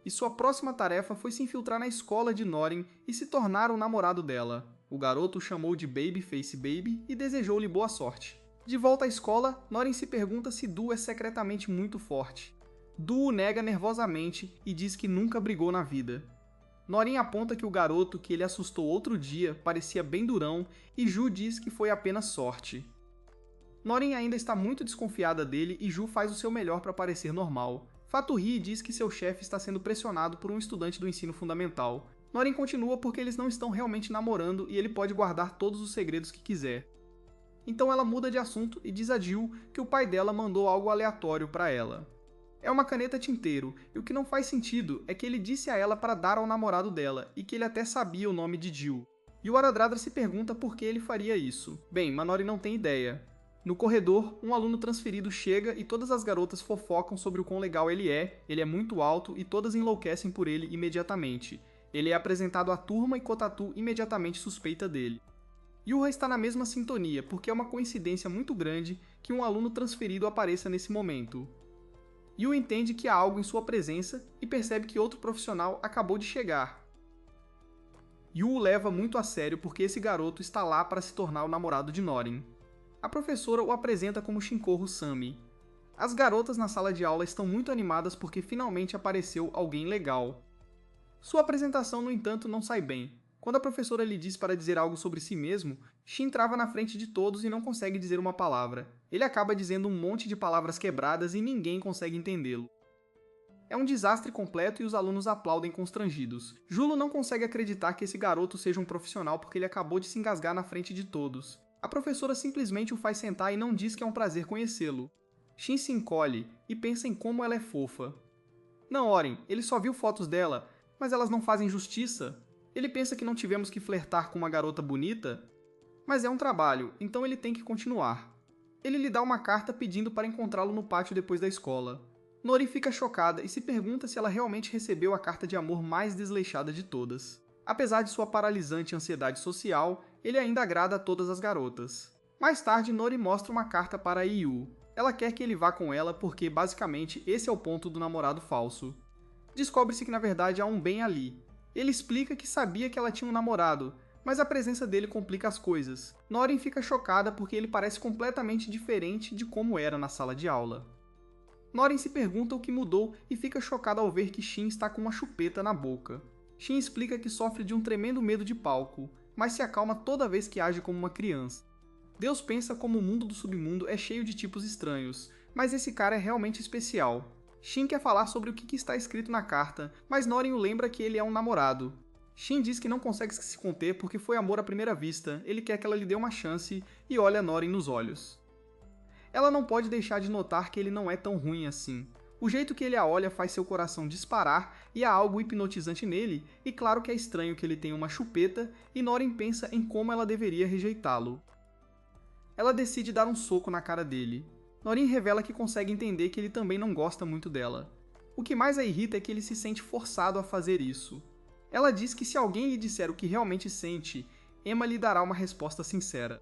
E sua próxima tarefa foi se infiltrar na escola de Norin e se tornar o namorado dela. O garoto o chamou de Babyface Baby e desejou-lhe boa sorte. De volta à escola, Norin se pergunta se Du é secretamente muito forte. Du o nega nervosamente e diz que nunca brigou na vida. Norin aponta que o garoto que ele assustou outro dia parecia bem durão e Ju diz que foi apenas sorte. Norin ainda está muito desconfiada dele e Ju faz o seu melhor para parecer normal. Fatui diz que seu chefe está sendo pressionado por um estudante do ensino fundamental. Norin continua porque eles não estão realmente namorando e ele pode guardar todos os segredos que quiser. Então ela muda de assunto e diz a Jill que o pai dela mandou algo aleatório para ela. É uma caneta tinteiro, e o que não faz sentido é que ele disse a ela para dar ao namorado dela, e que ele até sabia o nome de Jill. E o Aradradra se pergunta por que ele faria isso. Bem, Manori não tem ideia. No corredor, um aluno transferido chega e todas as garotas fofocam sobre o quão legal ele é muito alto e todas enlouquecem por ele imediatamente. Ele é apresentado à turma e Kotatsu imediatamente suspeita dele. Yuha está na mesma sintonia, porque é uma coincidência muito grande que um aluno transferido apareça nesse momento. Yu entende que há algo em sua presença e percebe que outro profissional acabou de chegar. Yu o leva muito a sério porque esse garoto está lá para se tornar o namorado de Norin. A professora o apresenta como Shinkoru Sami. As garotas na sala de aula estão muito animadas porque finalmente apareceu alguém legal. Sua apresentação, no entanto, não sai bem. Quando a professora lhe diz para dizer algo sobre si mesmo, Shin trava na frente de todos e não consegue dizer uma palavra. Ele acaba dizendo um monte de palavras quebradas e ninguém consegue entendê-lo. É um desastre completo e os alunos aplaudem constrangidos. Julo não consegue acreditar que esse garoto seja um profissional porque ele acabou de se engasgar na frente de todos. A professora simplesmente o faz sentar e não diz que é um prazer conhecê-lo. Shin se encolhe e pensa em como ela é fofa. Não, Oren, ele só viu fotos dela, mas elas não fazem justiça. Ele pensa que não tivemos que flertar com uma garota bonita, mas é um trabalho, então ele tem que continuar. Ele lhe dá uma carta pedindo para encontrá-lo no pátio depois da escola. Nori fica chocada e se pergunta se ela realmente recebeu a carta de amor mais desleixada de todas. Apesar de sua paralisante ansiedade social, ele ainda agrada a todas as garotas. Mais tarde, Nori mostra uma carta para Yu. Ela quer que ele vá com ela porque, basicamente, esse é o ponto do namorado falso. Descobre-se que na verdade há um Ben ali. Ele explica que sabia que ela tinha um namorado, mas a presença dele complica as coisas. Norin fica chocada porque ele parece completamente diferente de como era na sala de aula. Norin se pergunta o que mudou e fica chocada ao ver que Shin está com uma chupeta na boca. Shin explica que sofre de um tremendo medo de palco, mas se acalma toda vez que age como uma criança. Deus pensa como o mundo do submundo é cheio de tipos estranhos, mas esse cara é realmente especial. Shin quer falar sobre o que está escrito na carta, mas Norin o lembra que ele é um namorado. Shin diz que não consegue se conter porque foi amor à primeira vista, ele quer que ela lhe dê uma chance e olha Norin nos olhos. Ela não pode deixar de notar que ele não é tão ruim assim. O jeito que ele a olha faz seu coração disparar e há algo hipnotizante nele, e claro que é estranho que ele tenha uma chupeta, e Norin pensa em como ela deveria rejeitá-lo. Ela decide dar um soco na cara dele. Norin revela que consegue entender que ele também não gosta muito dela. O que mais a irrita é que ele se sente forçado a fazer isso. Ela diz que se alguém lhe disser o que realmente sente, Emma lhe dará uma resposta sincera.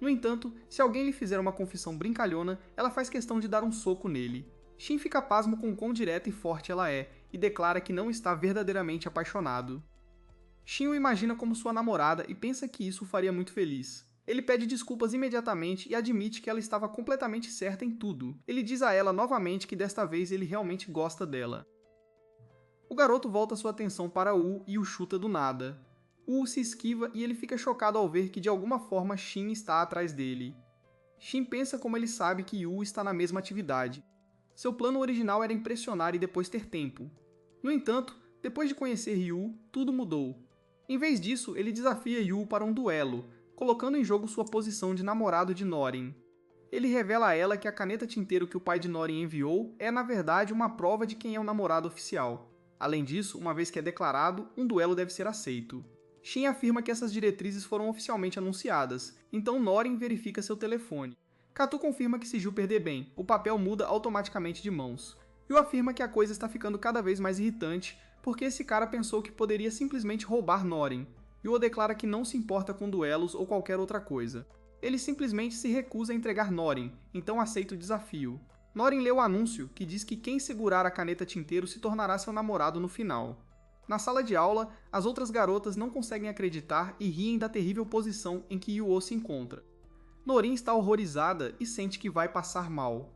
No entanto, se alguém lhe fizer uma confissão brincalhona, ela faz questão de dar um soco nele. Shin fica pasmo com quão direta e forte ela é, e declara que não está verdadeiramente apaixonado. Shin o imagina como sua namorada e pensa que isso o faria muito feliz. Ele pede desculpas imediatamente e admite que ela estava completamente certa em tudo. Ele diz a ela novamente que desta vez ele realmente gosta dela. O garoto volta sua atenção para Wu e o chuta do nada. Wu se esquiva e ele fica chocado ao ver que de alguma forma Shin está atrás dele. Shin pensa como ele sabe que Yu está na mesma atividade. Seu plano original era impressionar e depois ter tempo. No entanto, depois de conhecer Yu, tudo mudou. Em vez disso, ele desafia Yu para um duelo, colocando em jogo sua posição de namorado de Norin. Ele revela a ela que a caneta tinteiro que o pai de Norin enviou é, na verdade, uma prova de quem é o namorado oficial. Além disso, uma vez que é declarado, um duelo deve ser aceito. Shin afirma que essas diretrizes foram oficialmente anunciadas, então Norin verifica seu telefone. Katu confirma que se Ju perder bem, o papel muda automaticamente de mãos. Yu afirma que a coisa está ficando cada vez mais irritante, porque esse cara pensou que poderia simplesmente roubar Norin. Yu declara que não se importa com duelos ou qualquer outra coisa. Ele simplesmente se recusa a entregar Norin, então aceita o desafio. Norin lê o anúncio, que diz que quem segurar a caneta tinteiro se tornará seu namorado no final. Na sala de aula, as outras garotas não conseguem acreditar e riem da terrível posição em que Yuo se encontra. Norin está horrorizada e sente que vai passar mal.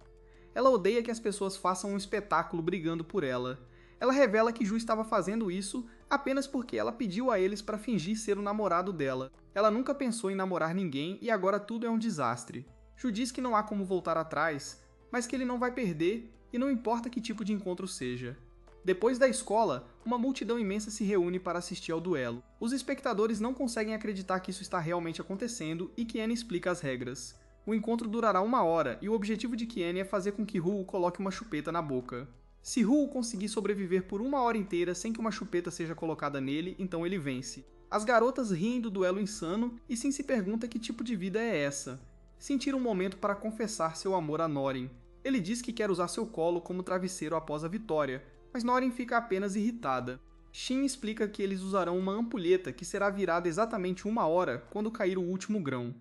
Ela odeia que as pessoas façam um espetáculo brigando por ela. Ela revela que Ju estava fazendo isso apenas porque ela pediu a eles para fingir ser o namorado dela. Ela nunca pensou em namorar ninguém e agora tudo é um desastre. Ju diz que não há como voltar atrás, mas que ele não vai perder e não importa que tipo de encontro seja. Depois da escola, uma multidão imensa se reúne para assistir ao duelo. Os espectadores não conseguem acreditar que isso está realmente acontecendo e Kiene explica as regras. O encontro durará 1 hora e o objetivo de Kiene é fazer com que Ryu coloque uma chupeta na boca. Se Ryu conseguir sobreviver por 1 hora inteira sem que uma chupeta seja colocada nele, então ele vence. As garotas riem do duelo insano e Shin se pergunta que tipo de vida é essa. Shin tira um momento para confessar seu amor a Norin. Ele diz que quer usar seu colo como travesseiro após a vitória, mas Norin fica apenas irritada. Shin explica que eles usarão uma ampulheta que será virada exatamente 1 hora quando cair o último grão.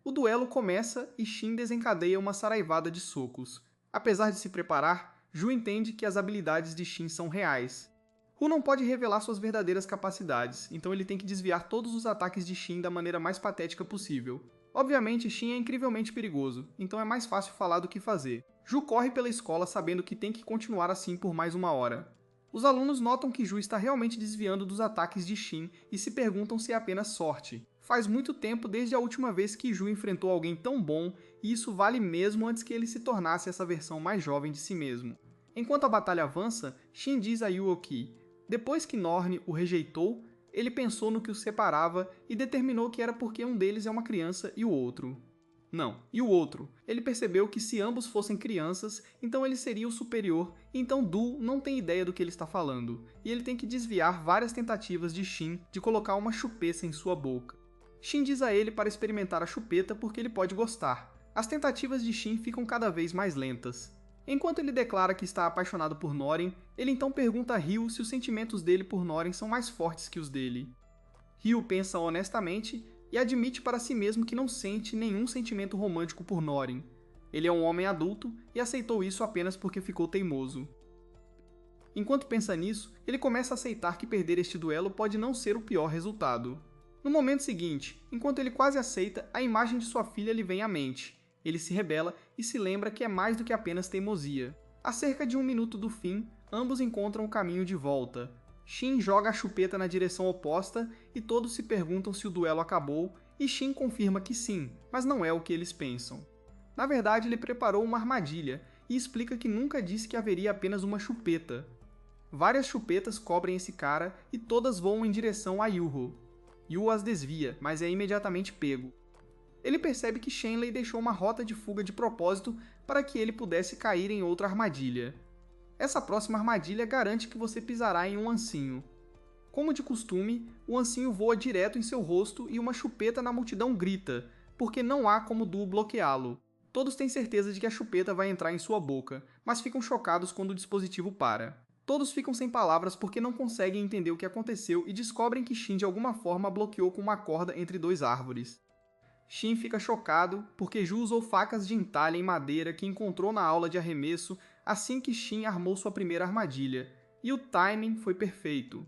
O duelo começa e Shin desencadeia uma saraivada de socos. Apesar de se preparar, Ju entende que as habilidades de Shin são reais. Ryu não pode revelar suas verdadeiras capacidades, então ele tem que desviar todos os ataques de Shin da maneira mais patética possível. Obviamente, Shin é incrivelmente perigoso, então é mais fácil falar do que fazer. Ju corre pela escola sabendo que tem que continuar assim por mais 1 hora. Os alunos notam que Ju está realmente desviando dos ataques de Shin e se perguntam se é apenas sorte. Faz muito tempo desde a última vez que Ju enfrentou alguém tão bom, e isso vale mesmo antes que ele se tornasse essa versão mais jovem de si mesmo. Enquanto a batalha avança, Shin diz a Yuo que, depois que Norn o rejeitou, ele pensou no que os separava e determinou que era porque um deles é uma criança e o outro. Não, e o outro? Ele percebeu que se ambos fossem crianças, então ele seria o superior, e então Du não tem ideia do que ele está falando, e ele tem que desviar várias tentativas de Shin de colocar uma chupeta em sua boca. Shin diz a ele para experimentar a chupeta porque ele pode gostar. As tentativas de Shin ficam cada vez mais lentas. Enquanto ele declara que está apaixonado por Norin, ele então pergunta a Ryu se os sentimentos dele por Norin são mais fortes que os dele. Ryu pensa honestamente e admite para si mesmo que não sente nenhum sentimento romântico por Norin. Ele é um homem adulto e aceitou isso apenas porque ficou teimoso. Enquanto pensa nisso, ele começa a aceitar que perder este duelo pode não ser o pior resultado. No momento seguinte, enquanto ele quase aceita, a imagem de sua filha lhe vem à mente. Ele se rebela e se lembra que é mais do que apenas teimosia. A cerca de 1 minuto do fim, ambos encontram o caminho de volta. Shin joga a chupeta na direção oposta e todos se perguntam se o duelo acabou, e Shin confirma que sim, mas não é o que eles pensam. Na verdade, ele preparou uma armadilha e explica que nunca disse que haveria apenas uma chupeta. Várias chupetas cobrem esse cara e todas voam em direção a Yuho. Yu as desvia, mas é imediatamente pego. Ele percebe que Shenlei deixou uma rota de fuga de propósito para que ele pudesse cair em outra armadilha. Essa próxima armadilha garante que você pisará em um ancinho. Como de costume, o ancinho voa direto em seu rosto e uma chupeta na multidão grita, porque não há como Du bloqueá-lo. Todos têm certeza de que a chupeta vai entrar em sua boca, mas ficam chocados quando o dispositivo para. Todos ficam sem palavras porque não conseguem entender o que aconteceu e descobrem que Shin de alguma forma bloqueou com uma corda entre 2 árvores. Shin fica chocado porque Ju usou facas de entalhe em madeira que encontrou na aula de arremesso assim que Shin armou sua primeira armadilha, e o timing foi perfeito.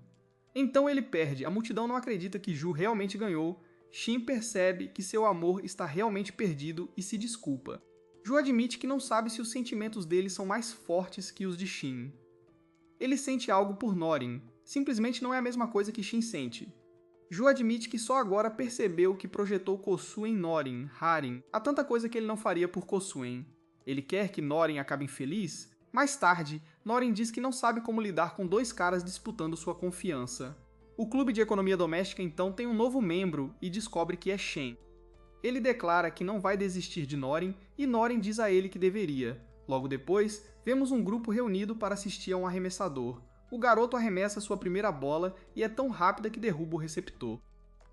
Então ele perde, a multidão não acredita que Ju realmente ganhou, Shin percebe que seu amor está realmente perdido e se desculpa. Ju admite que não sabe se os sentimentos dele são mais fortes que os de Shin. Ele sente algo por Norin, simplesmente não é a mesma coisa que Shin sente. Ju admite que só agora percebeu que projetou Kosu em Norin, Harin, há tanta coisa que ele não faria por Kosuen. Ele quer que Norin acabe infeliz? Mais tarde, Norin diz que não sabe como lidar com 2 caras disputando sua confiança. O clube de economia doméstica então tem um novo membro e descobre que é Shen. Ele declara que não vai desistir de Norin e Norin diz a ele que deveria. Logo depois, vemos um grupo reunido para assistir a um arremessador. O garoto arremessa sua primeira bola e é tão rápida que derruba o receptor.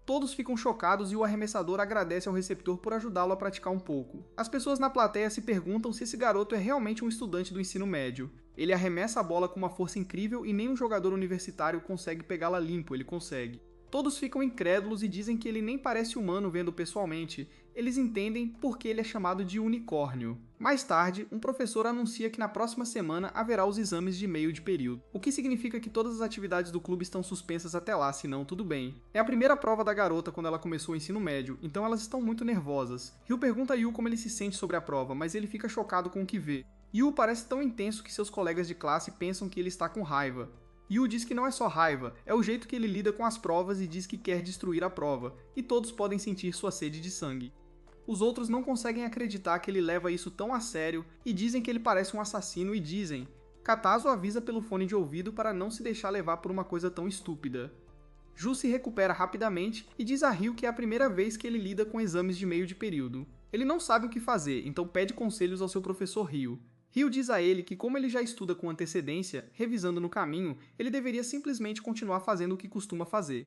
Todos ficam chocados e o arremessador agradece ao receptor por ajudá-lo a praticar um pouco. As pessoas na plateia se perguntam se esse garoto é realmente um estudante do ensino médio. Ele arremessa a bola com uma força incrível e nenhum jogador universitário consegue pegá-la limpo, ele consegue. Todos ficam incrédulos e dizem que ele nem parece humano vendo pessoalmente. Eles entendem porque ele é chamado de unicórnio. Mais tarde, um professor anuncia que na próxima semana haverá os exames de meio de período, o que significa que todas as atividades do clube estão suspensas até lá, senão tudo bem. É a primeira prova da garota quando ela começou o ensino médio, então elas estão muito nervosas. Ryu pergunta a Yu como ele se sente sobre a prova, mas ele fica chocado com o que vê. Yu parece tão intenso que seus colegas de classe pensam que ele está com raiva. Yu diz que não é só raiva, é o jeito que ele lida com as provas e diz que quer destruir a prova, e todos podem sentir sua sede de sangue. Os outros não conseguem acreditar que ele leva isso tão a sério e dizem que ele parece um assassino e dizem: Katazo avisa pelo fone de ouvido para não se deixar levar por uma coisa tão estúpida. Ju se recupera rapidamente e diz a Ryu que é a primeira vez que ele lida com exames de meio de período. Ele não sabe o que fazer, então pede conselhos ao seu professor Ryu. Ryu diz a ele que como ele já estuda com antecedência, revisando no caminho, ele deveria simplesmente continuar fazendo o que costuma fazer.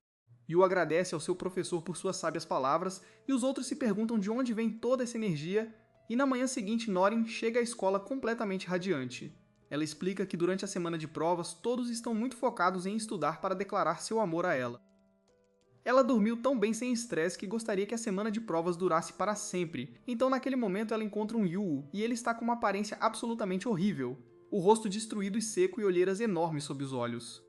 Yu agradece ao seu professor por suas sábias palavras, e os outros se perguntam de onde vem toda essa energia, e na manhã seguinte Norin chega à escola completamente radiante. Ela explica que durante a semana de provas todos estão muito focados em estudar para declarar seu amor a ela. Ela dormiu tão bem sem estresse que gostaria que a semana de provas durasse para sempre, então naquele momento ela encontra um Yu e ele está com uma aparência absolutamente horrível, o rosto destruído e seco e olheiras enormes sob os olhos.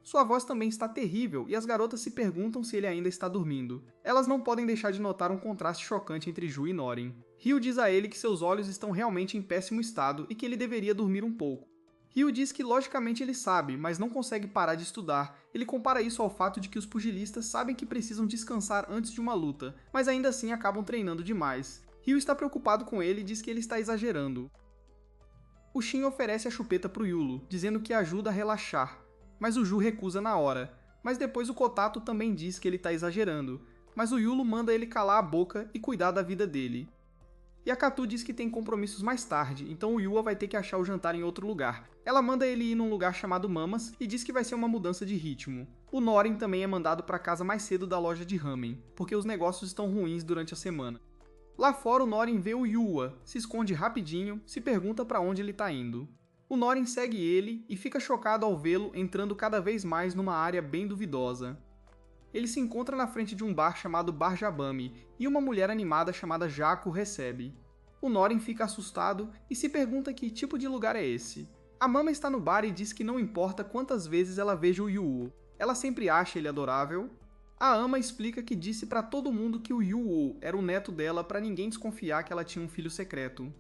Sua voz também está terrível e as garotas se perguntam se ele ainda está dormindo. Elas não podem deixar de notar um contraste chocante entre Ju e Norin. Ryu diz a ele que seus olhos estão realmente em péssimo estado e que ele deveria dormir um pouco. Ryu diz que logicamente ele sabe, mas não consegue parar de estudar. Ele compara isso ao fato de que os pugilistas sabem que precisam descansar antes de uma luta, mas ainda assim acabam treinando demais. Ryu está preocupado com ele e diz que ele está exagerando. O Shin oferece a chupeta para o Yulo, dizendo que ajuda a relaxar, mas o Ju recusa na hora. Mas depois o Kotato também diz que ele está exagerando, mas o Yulo manda ele calar a boca e cuidar da vida dele. E a Katu diz que tem compromissos mais tarde, então o Yua vai ter que achar o jantar em outro lugar. Ela manda ele ir num lugar chamado Mamas e diz que vai ser uma mudança de ritmo. O Norin também é mandado para casa mais cedo da loja de ramen, porque os negócios estão ruins durante a semana. Lá fora o Norin vê o Yua, se esconde rapidinho, se pergunta para onde ele está indo. O Norin segue ele e fica chocado ao vê-lo entrando cada vez mais numa área bem duvidosa. Ele se encontra na frente de um bar chamado Bar Jabami, e uma mulher animada chamada Jaco recebe. O Norin fica assustado e se pergunta que tipo de lugar é esse. A Mama está no bar e diz que não importa quantas vezes ela veja o Yu, ela sempre acha ele adorável. A Ama explica que disse para todo mundo que o Yu era o neto dela para ninguém desconfiar que ela tinha um filho secreto.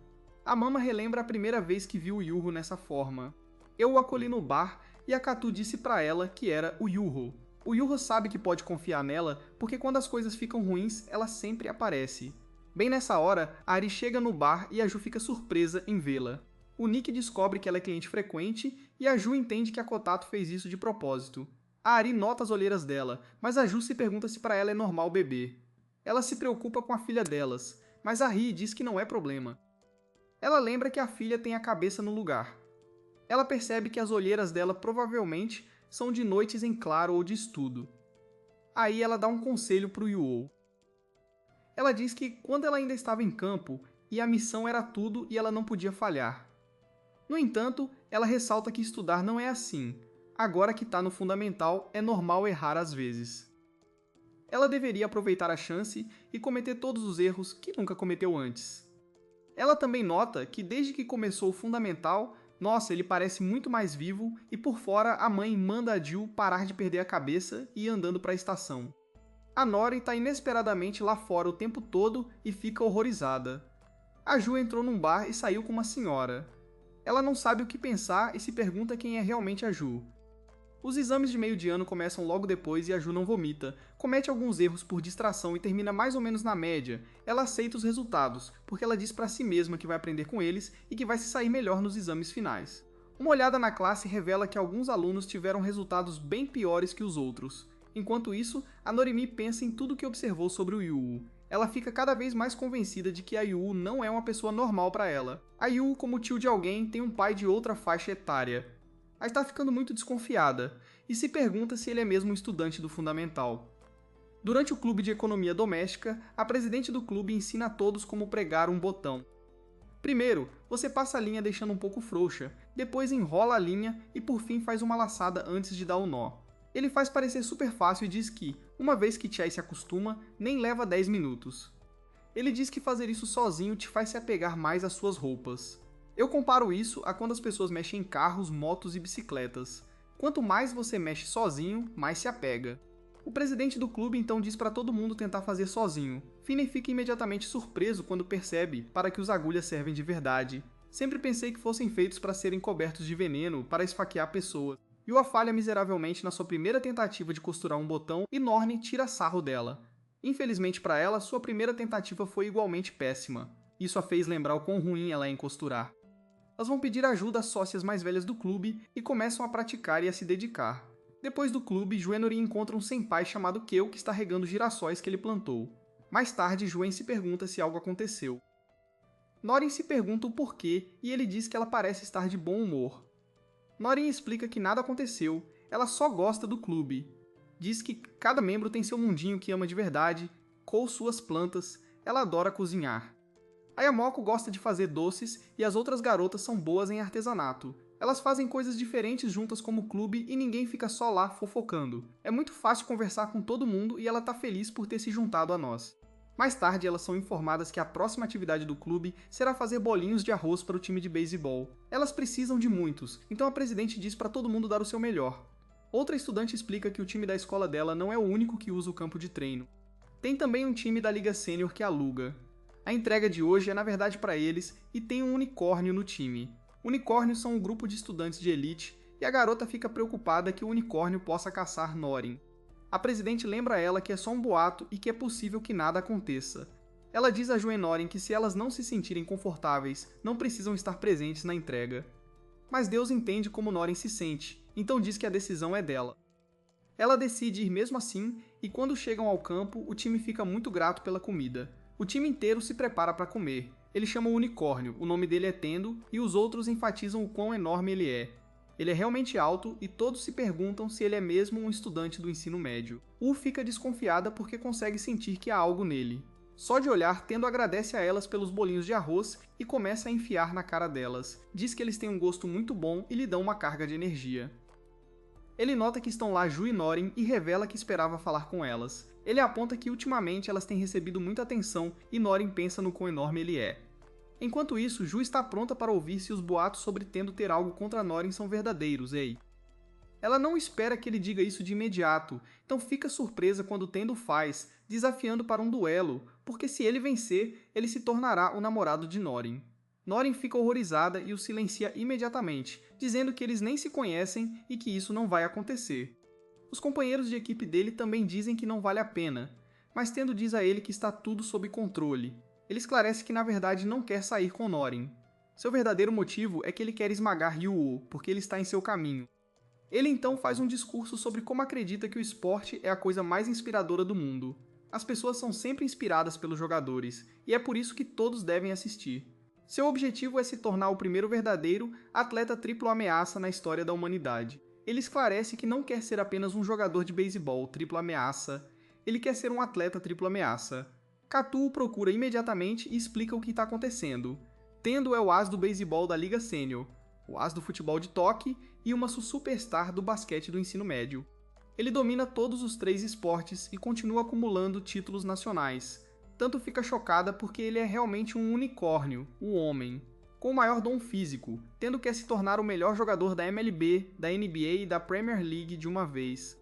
A Mama relembra a primeira vez que viu o Yuho nessa forma. Eu o acolhi no bar e a Katu disse para ela que era o Yuho. O Yuho sabe que pode confiar nela, porque quando as coisas ficam ruins, ela sempre aparece. Bem nessa hora, a Ari chega no bar e a Ju fica surpresa em vê-la. O Nick descobre que ela é cliente frequente e a Ju entende que a Kotato fez isso de propósito. A Ari nota as olheiras dela, mas a Ju se pergunta se para ela é normal beber. Ela se preocupa com a filha delas, mas a Ri diz que não é problema. Ela lembra que a filha tem a cabeça no lugar. Ela percebe que as olheiras dela provavelmente são de noites em claro ou de estudo. Aí ela dá um conselho para o Yuo. Ela diz que quando ela ainda estava em campo, e a missão era tudo e ela não podia falhar. No entanto, ela ressalta que estudar não é assim. Agora que está no fundamental, é normal errar às vezes. Ela deveria aproveitar a chance e cometer todos os erros que nunca cometeu antes. Ela também nota que desde que começou o fundamental, nossa, ele parece muito mais vivo e por fora a mãe manda a Jill parar de perder a cabeça e ir andando para a estação. A Norin está inesperadamente lá fora o tempo todo e fica horrorizada. A Ju entrou num bar e saiu com uma senhora. Ela não sabe o que pensar e se pergunta quem é realmente a Ju. Os exames de meio de ano começam logo depois e a Ju não vomita, comete alguns erros por distração e termina mais ou menos na média. Ela aceita os resultados, porque ela diz para si mesma que vai aprender com eles e que vai se sair melhor nos exames finais. Uma olhada na classe revela que alguns alunos tiveram resultados bem piores que os outros. Enquanto isso, a Norimi pensa em tudo que observou sobre o Yu. Ela fica cada vez mais convencida de que a Yu não é uma pessoa normal para ela. A Yu, como tio de alguém, tem um pai de outra faixa etária. Ela está ficando muito desconfiada, e se pergunta se ele é mesmo um estudante do fundamental. Durante o clube de economia doméstica, a presidente do clube ensina a todos como pregar um botão. Primeiro, você passa a linha deixando um pouco frouxa, depois enrola a linha e por fim faz uma laçada antes de dar o nó. Ele faz parecer super fácil e diz que, uma vez que Chai se acostuma, nem leva 10 minutos. Ele diz que fazer isso sozinho te faz se apegar mais às suas roupas. Eu comparo isso a quando as pessoas mexem em carros, motos e bicicletas. Quanto mais você mexe sozinho, mais se apega. O presidente do clube então diz para todo mundo tentar fazer sozinho. Finney fica imediatamente surpreso quando percebe para que os agulhas servem de verdade. Sempre pensei que fossem feitos para serem cobertos de veneno para esfaquear pessoas. Yua falha miseravelmente na sua primeira tentativa de costurar um botão e Norne tira sarro dela. Infelizmente para ela, sua primeira tentativa foi igualmente péssima. Isso a fez lembrar o quão ruim ela é em costurar. Elas vão pedir ajuda às sócias mais velhas do clube e começam a praticar e a se dedicar. Depois do clube, Juenori encontra um senpai chamado Kyo que está regando girassóis que ele plantou. Mais tarde, Juen se pergunta se algo aconteceu. Norin se pergunta o porquê e ele diz que ela parece estar de bom humor. Norin explica que nada aconteceu, ela só gosta do clube. Diz que cada membro tem seu mundinho que ama de verdade, com suas plantas, ela adora cozinhar. A Yamako gosta de fazer doces e as outras garotas são boas em artesanato. Elas fazem coisas diferentes juntas como clube e ninguém fica só lá fofocando. É muito fácil conversar com todo mundo e ela tá feliz por ter se juntado a nós. Mais tarde, elas são informadas que a próxima atividade do clube será fazer bolinhos de arroz para o time de beisebol. Elas precisam de muitos, então a presidente diz para todo mundo dar o seu melhor. Outra estudante explica que o time da escola dela não é o único que usa o campo de treino. Tem também um time da Liga Sênior que aluga. A entrega de hoje é na verdade para eles e tem um unicórnio no time. Unicórnios são um grupo de estudantes de elite e a garota fica preocupada que o unicórnio possa caçar Norin. A presidente lembra a ela que é só um boato e que é possível que nada aconteça. Ela diz a Juen e Norin que se elas não se sentirem confortáveis, não precisam estar presentes na entrega. Mas Deus entende como Norin se sente, então diz que a decisão é dela. Ela decide ir mesmo assim e quando chegam ao campo, o time fica muito grato pela comida. O time inteiro se prepara para comer. Ele chama o unicórnio, o nome dele é Tendo e os outros enfatizam o quão enorme ele é. Ele é realmente alto e todos se perguntam se ele é mesmo um estudante do ensino médio. U fica desconfiada porque consegue sentir que há algo nele. Só de olhar, Tendo agradece a elas pelos bolinhos de arroz e começa a enfiar na cara delas. Diz que eles têm um gosto muito bom e lhe dão uma carga de energia. Ele nota que estão lá Ju e Norin e revela que esperava falar com elas. Ele aponta que ultimamente elas têm recebido muita atenção e Norin pensa no quão enorme ele é. Enquanto isso, Ju está pronta para ouvir se os boatos sobre Tendo ter algo contra Norin são verdadeiros, ei. Ela não espera que ele diga isso de imediato, então fica surpresa quando Tendo faz, desafiando para um duelo, porque se ele vencer, ele se tornará o namorado de Norin. Norin fica horrorizada e o silencia imediatamente, dizendo que eles nem se conhecem e que isso não vai acontecer. Os companheiros de equipe dele também dizem que não vale a pena, mas Tendo diz a ele que está tudo sob controle. Ele esclarece que na verdade não quer sair com Norin. Seu verdadeiro motivo é que ele quer esmagar Yu-Oh, porque ele está em seu caminho. Ele então faz um discurso sobre como acredita que o esporte é a coisa mais inspiradora do mundo. As pessoas são sempre inspiradas pelos jogadores, e é por isso que todos devem assistir. Seu objetivo é se tornar o primeiro verdadeiro atleta triplo ameaça na história da humanidade. Ele esclarece que não quer ser apenas um jogador de beisebol triplo ameaça, ele quer ser um atleta triplo ameaça. Katu o procura imediatamente e explica o que está acontecendo. Tendo é o as do beisebol da Liga Sênior, o as do futebol de toque e uma superstar do basquete do ensino médio. Ele domina todos os 3 esportes e continua acumulando títulos nacionais. Tanto fica chocada porque ele é realmente um unicórnio, o homem, com o maior dom físico, Tendo quer se tornar o melhor jogador da MLB, da NBA e da Premier League de uma vez.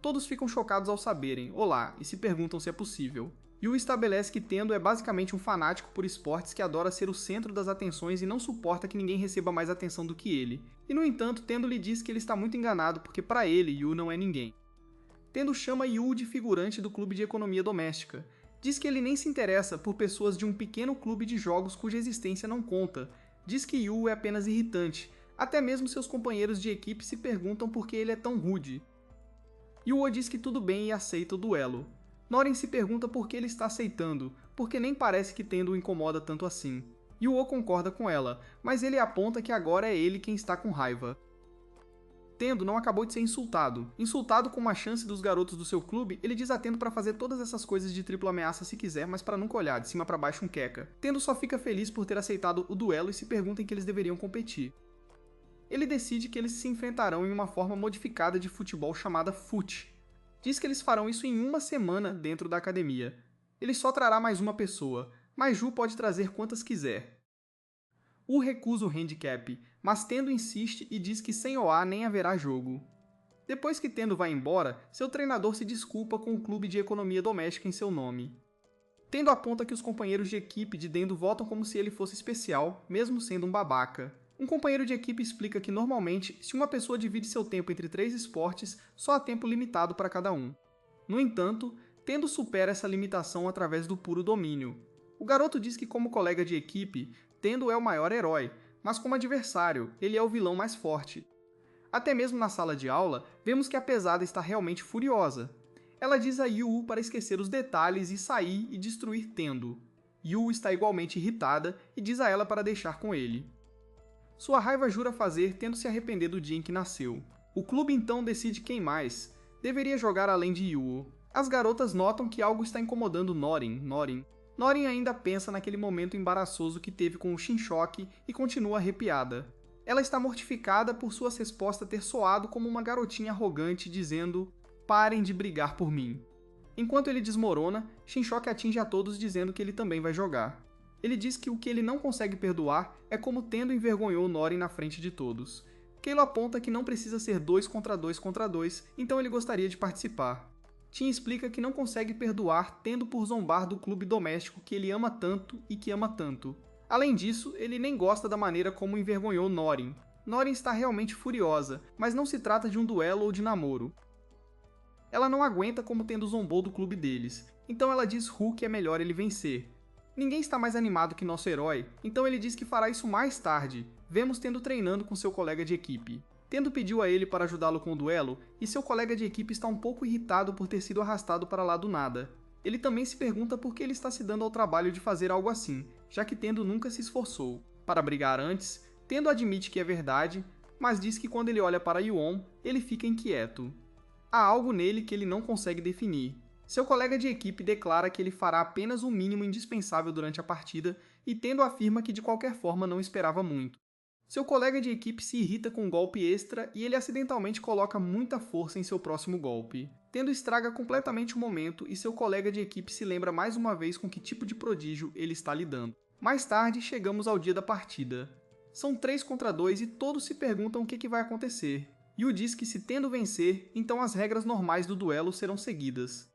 Todos ficam chocados ao saberem, olá, e se perguntam se é possível. Yu estabelece que Tendo é basicamente um fanático por esportes que adora ser o centro das atenções e não suporta que ninguém receba mais atenção do que ele. E no entanto, Tendo lhe diz que ele está muito enganado porque para ele, Yu não é ninguém. Tendo chama Yu de figurante do clube de economia doméstica. Diz que ele nem se interessa por pessoas de um pequeno clube de jogos cuja existência não conta. Diz que Yu é apenas irritante. Até mesmo seus companheiros de equipe se perguntam por que ele é tão rude. Yu diz que tudo bem e aceita o duelo. Norin se pergunta por que ele está aceitando, porque nem parece que Tendo o incomoda tanto assim. Yu concorda com ela, mas ele aponta que agora é ele quem está com raiva. Tendo não acabou de ser insultado. Insultado com uma chance dos garotos do seu clube, ele diz a Tendo para fazer todas essas coisas de triplo ameaça se quiser, mas para nunca olhar de cima para baixo um queca. Tendo só fica feliz por ter aceitado o duelo e se pergunta em que eles deveriam competir. Ele decide que eles se enfrentarão em uma forma modificada de futebol chamada FUT. Diz que eles farão isso em uma semana dentro da academia. Ele só trará mais uma pessoa, mas Ju pode trazer quantas quiser. U recusa o handicap, mas Tendo insiste e diz que sem OA nem haverá jogo. Depois que Tendo vai embora, seu treinador se desculpa com o clube de economia doméstica em seu nome. Tendo aponta que os companheiros de equipe de Dendo votam como se ele fosse especial, mesmo sendo um babaca. Um companheiro de equipe explica que normalmente, se uma pessoa divide seu tempo entre 3 esportes, só há tempo limitado para cada um. No entanto, Tendo supera essa limitação através do puro domínio. O garoto diz que como colega de equipe, Tendo é o maior herói, mas como adversário, ele é o vilão mais forte. Até mesmo na sala de aula, vemos que a pesada está realmente furiosa. Ela diz a Yu para esquecer os detalhes e sair e destruir Tendo. Yu está igualmente irritada e diz a ela para deixar com ele. Sua raiva jura fazer tendo se arrepender do dia em que nasceu. O clube então decide quem mais deveria jogar além de Yu. As garotas notam que algo está incomodando Norin. Norin ainda pensa naquele momento embaraçoso que teve com o Shinchoki e continua arrepiada. Ela está mortificada por sua resposta ter soado como uma garotinha arrogante dizendo "parem de brigar por mim". Enquanto ele desmorona, Shinchoki atinge a todos dizendo que ele também vai jogar. Ele diz que o que ele não consegue perdoar é como Tendo envergonhou Norin na frente de todos. Keilo aponta que não precisa ser 2 contra 2 contra 2, então ele gostaria de participar. Tim explica que não consegue perdoar Tendo por zombar do clube doméstico que ele ama tanto e que ama tanto. Além disso, ele nem gosta da maneira como envergonhou Norin. Norin está realmente furiosa, mas não se trata de um duelo ou de namoro. Ela não aguenta como Tendo zombou do clube deles, então ela diz Ru que é melhor ele vencer. Ninguém está mais animado que nosso herói, então ele diz que fará isso mais tarde. Vemos Tendo treinando com seu colega de equipe. Tendo pediu a ele para ajudá-lo com o duelo, e seu colega de equipe está um pouco irritado por ter sido arrastado para lá do nada. Ele também se pergunta por que ele está se dando ao trabalho de fazer algo assim, já que Tendo nunca se esforçou. Para brigar antes, Tendo admite que é verdade, mas diz que quando ele olha para Yuon, ele fica inquieto. Há algo nele que ele não consegue definir. Seu colega de equipe declara que ele fará apenas o mínimo indispensável durante a partida e Tendo afirma que de qualquer forma não esperava muito. Seu colega de equipe se irrita com um golpe extra e ele acidentalmente coloca muita força em seu próximo golpe. Tendo estraga completamente o momento e seu colega de equipe se lembra mais uma vez com que tipo de prodígio ele está lidando. Mais tarde, chegamos ao dia da partida. São 3 contra 2 e todos se perguntam o que vai acontecer. Yu diz que se Tendo vencer, então as regras normais do duelo serão seguidas.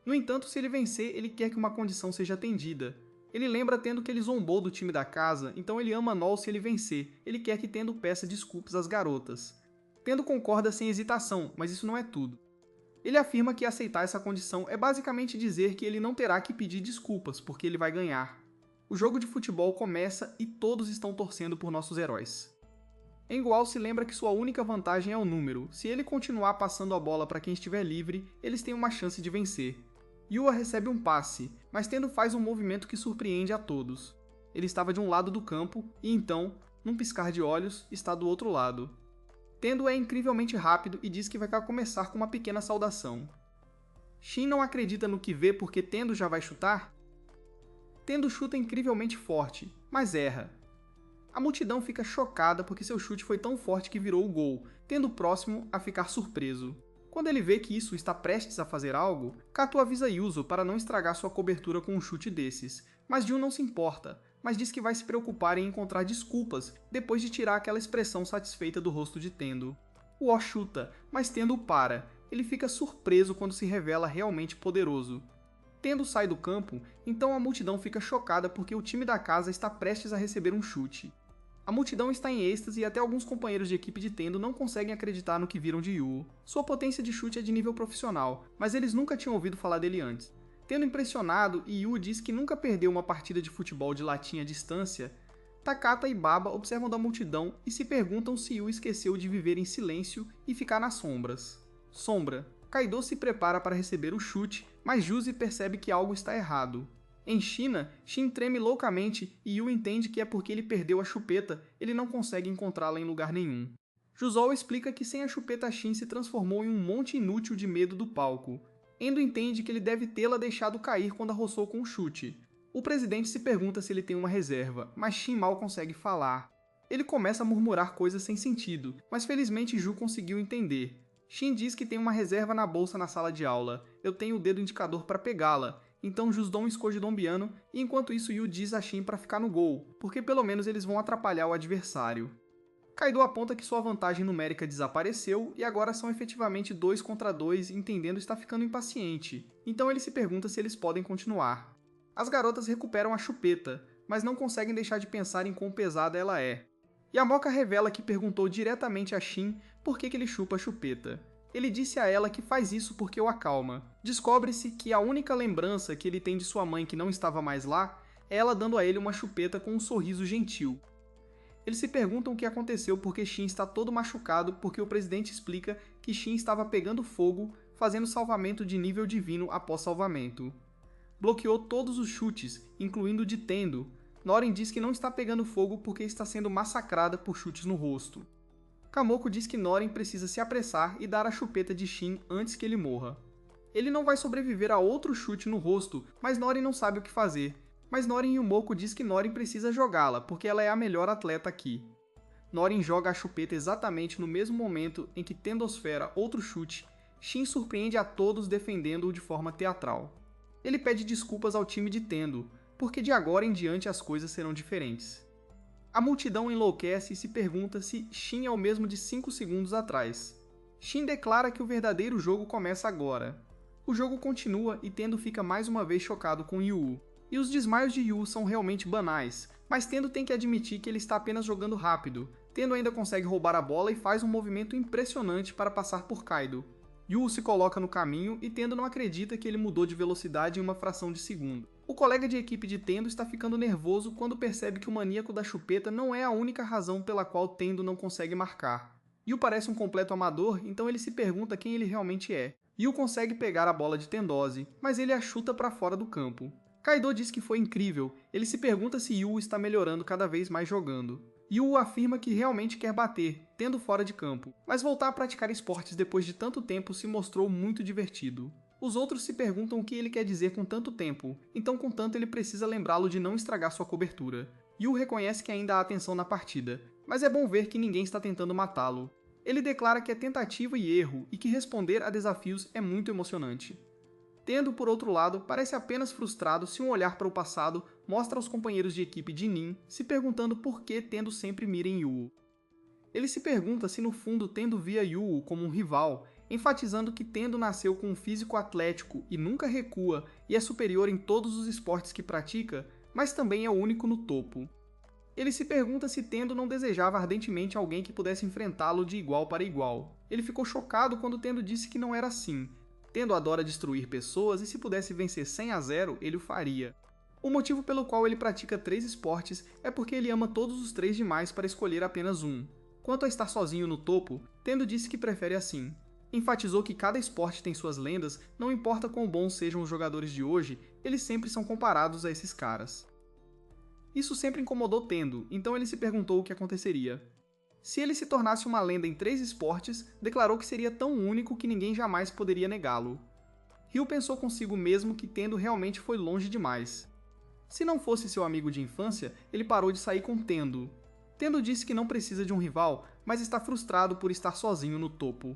No entanto, se ele vencer, ele quer que uma condição seja atendida. Ele lembra Tendo que ele zombou do time da casa, então ele ama Noll se ele vencer. Ele quer que Tendo peça desculpas às garotas. Tendo concorda sem hesitação, mas isso não é tudo. Ele afirma que aceitar essa condição é basicamente dizer que ele não terá que pedir desculpas, porque ele vai ganhar. O jogo de futebol começa e todos estão torcendo por nossos heróis. Engual se lembra que sua única vantagem é o número. Se ele continuar passando a bola para quem estiver livre, eles têm uma chance de vencer. Yua recebe um passe, mas Tendo faz um movimento que surpreende a todos. Ele estava de um lado do campo e então, num piscar de olhos, está do outro lado. Tendo é incrivelmente rápido e diz que vai começar com uma pequena saudação. Shin não acredita no que vê porque Tendo já vai chutar? Tendo chuta incrivelmente forte, mas erra. A multidão fica chocada porque seu chute foi tão forte que virou o gol, Tendo próximo a ficar surpreso. Quando ele vê que isso está prestes a fazer algo, Kato avisa Yuzo para não estragar sua cobertura com um chute desses, mas Jun não se importa, mas diz que vai se preocupar em encontrar desculpas depois de tirar aquela expressão satisfeita do rosto de Tendo. O O chuta, mas Tendo para. Ele fica surpreso quando se revela realmente poderoso. Tendo sai do campo, então a multidão fica chocada porque o time da casa está prestes a receber um chute. A multidão está em êxtase e até alguns companheiros de equipe de Tendo não conseguem acreditar no que viram de Yu. Sua potência de chute é de nível profissional, mas eles nunca tinham ouvido falar dele antes. Tendo impressionado, Yu diz que nunca perdeu uma partida de futebol de latinha à distância, Takata e Baba observam da multidão e se perguntam se Yu esqueceu de viver em silêncio e ficar nas sombras. Sombra. Kaido se prepara para receber o chute, mas Juzi percebe que algo está errado. Em China, Shin treme loucamente e Yu entende que é porque ele perdeu a chupeta, ele não consegue encontrá-la em lugar nenhum. Juzou explica que sem a chupeta Shin se transformou em um monte inútil de medo do palco. Endo entende que ele deve tê-la deixado cair quando a roçou com um chute. O presidente se pergunta se ele tem uma reserva, mas Shin mal consegue falar. Ele começa a murmurar coisas sem sentido, mas felizmente Ju conseguiu entender. Shin diz que tem uma reserva na bolsa na sala de aula. Eu tenho o dedo indicador para pegá-la. Então Jusdon esconde Dombiano e enquanto isso Yu diz a Shin para ficar no gol, porque pelo menos eles vão atrapalhar o adversário. Kaido aponta que sua vantagem numérica desapareceu e agora são efetivamente 2 contra 2, entendendo está ficando impaciente. Então ele se pergunta se eles podem continuar. As garotas recuperam a chupeta, mas não conseguem deixar de pensar em quão pesada ela é. Yamoka revela que perguntou diretamente a Shin por que ele chupa a chupeta. Ele disse a ela que faz isso porque o acalma. Descobre-se que a única lembrança que ele tem de sua mãe que não estava mais lá é ela dando a ele uma chupeta com um sorriso gentil. Eles se perguntam o que aconteceu porque Shin está todo machucado porque o presidente explica que Shin estava pegando fogo, fazendo salvamento de nível divino após salvamento. Bloqueou todos os chutes, incluindo o de Tendo. Norin diz que não está pegando fogo porque está sendo massacrada por chutes no rosto. Kamoko diz que Norin precisa se apressar e dar a chupeta de Shin antes que ele morra. Ele não vai sobreviver a outro chute no rosto, mas Norin não sabe o que fazer. Mas Norin Yumoko diz que Norin precisa jogá-la, porque ela é a melhor atleta aqui. Norin joga a chupeta exatamente no mesmo momento em que Tendo esfera outro chute. Shin surpreende a todos defendendo-o de forma teatral. Ele pede desculpas ao time de Tendo, porque de agora em diante as coisas serão diferentes. A multidão enlouquece e se pergunta se Shin é o mesmo de 5 segundos atrás. Shin declara que o verdadeiro jogo começa agora. O jogo continua e Tendo fica mais uma vez chocado com Yu. E os desmaios de Yu são realmente banais, mas Tendo tem que admitir que ele está apenas jogando rápido. Tendo ainda consegue roubar a bola e faz um movimento impressionante para passar por Kaido. Yu se coloca no caminho e Tendo não acredita que ele mudou de velocidade em uma fração de segundo. O colega de equipe de Tendo está ficando nervoso quando percebe que o maníaco da chupeta não é a única razão pela qual Tendo não consegue marcar. Yu parece um completo amador, então ele se pergunta quem ele realmente é. Yu consegue pegar a bola de Tendose, mas ele a chuta para fora do campo. Kaido diz que foi incrível, ele se pergunta se Yu está melhorando cada vez mais jogando. Yu afirma que realmente quer bater, Tendo fora de campo, mas voltar a praticar esportes depois de tanto tempo se mostrou muito divertido. Os outros se perguntam o que ele quer dizer com tanto tempo, então contanto ele precisa lembrá-lo de não estragar sua cobertura. Yu reconhece que ainda há tensão na partida, mas é bom ver que ninguém está tentando matá-lo. Ele declara que é tentativa e erro e que responder a desafios é muito emocionante. Tendo, por outro lado, parece apenas frustrado se um olhar para o passado mostra aos companheiros de equipe de Nin se perguntando por que Tendo sempre mira em Yu. Ele se pergunta se no fundo Tendo via Yu como um rival, enfatizando que Tendo nasceu com um físico atlético e nunca recua e é superior em todos os esportes que pratica, mas também é o único no topo. Ele se pergunta se Tendo não desejava ardentemente alguém que pudesse enfrentá-lo de igual para igual. Ele ficou chocado quando Tendo disse que não era assim. Tendo adora destruir pessoas e se pudesse vencer 100-0, ele o faria. O motivo pelo qual ele pratica 3 esportes é porque ele ama todos os 3 demais para escolher apenas um. Quanto a estar sozinho no topo, Tendo disse que prefere assim. Enfatizou que cada esporte tem suas lendas, não importa quão bons sejam os jogadores de hoje, eles sempre são comparados a esses caras. Isso sempre incomodou Tendo, então ele se perguntou o que aconteceria. Se ele se tornasse uma lenda em 3 esportes, declarou que seria tão único que ninguém jamais poderia negá-lo. Ryu pensou consigo mesmo que Tendo realmente foi longe demais. Se não fosse seu amigo de infância, ele parou de sair com Tendo. Tendo disse que não precisa de um rival, mas está frustrado por estar sozinho no topo.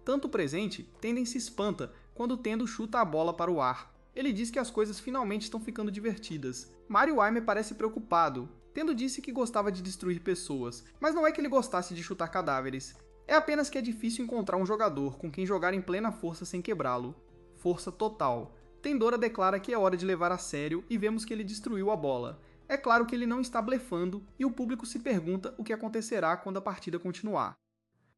Tanto presente, Tenden se espanta quando Tendo chuta a bola para o ar. Ele diz que as coisas finalmente estão ficando divertidas. Mario Aimer parece preocupado. Tendo disse que gostava de destruir pessoas, mas não é que ele gostasse de chutar cadáveres. É apenas que é difícil encontrar um jogador com quem jogar em plena força sem quebrá-lo. Força total. Tendora declara que é hora de levar a sério e vemos que ele destruiu a bola. É claro que ele não está blefando e o público se pergunta o que acontecerá quando a partida continuar.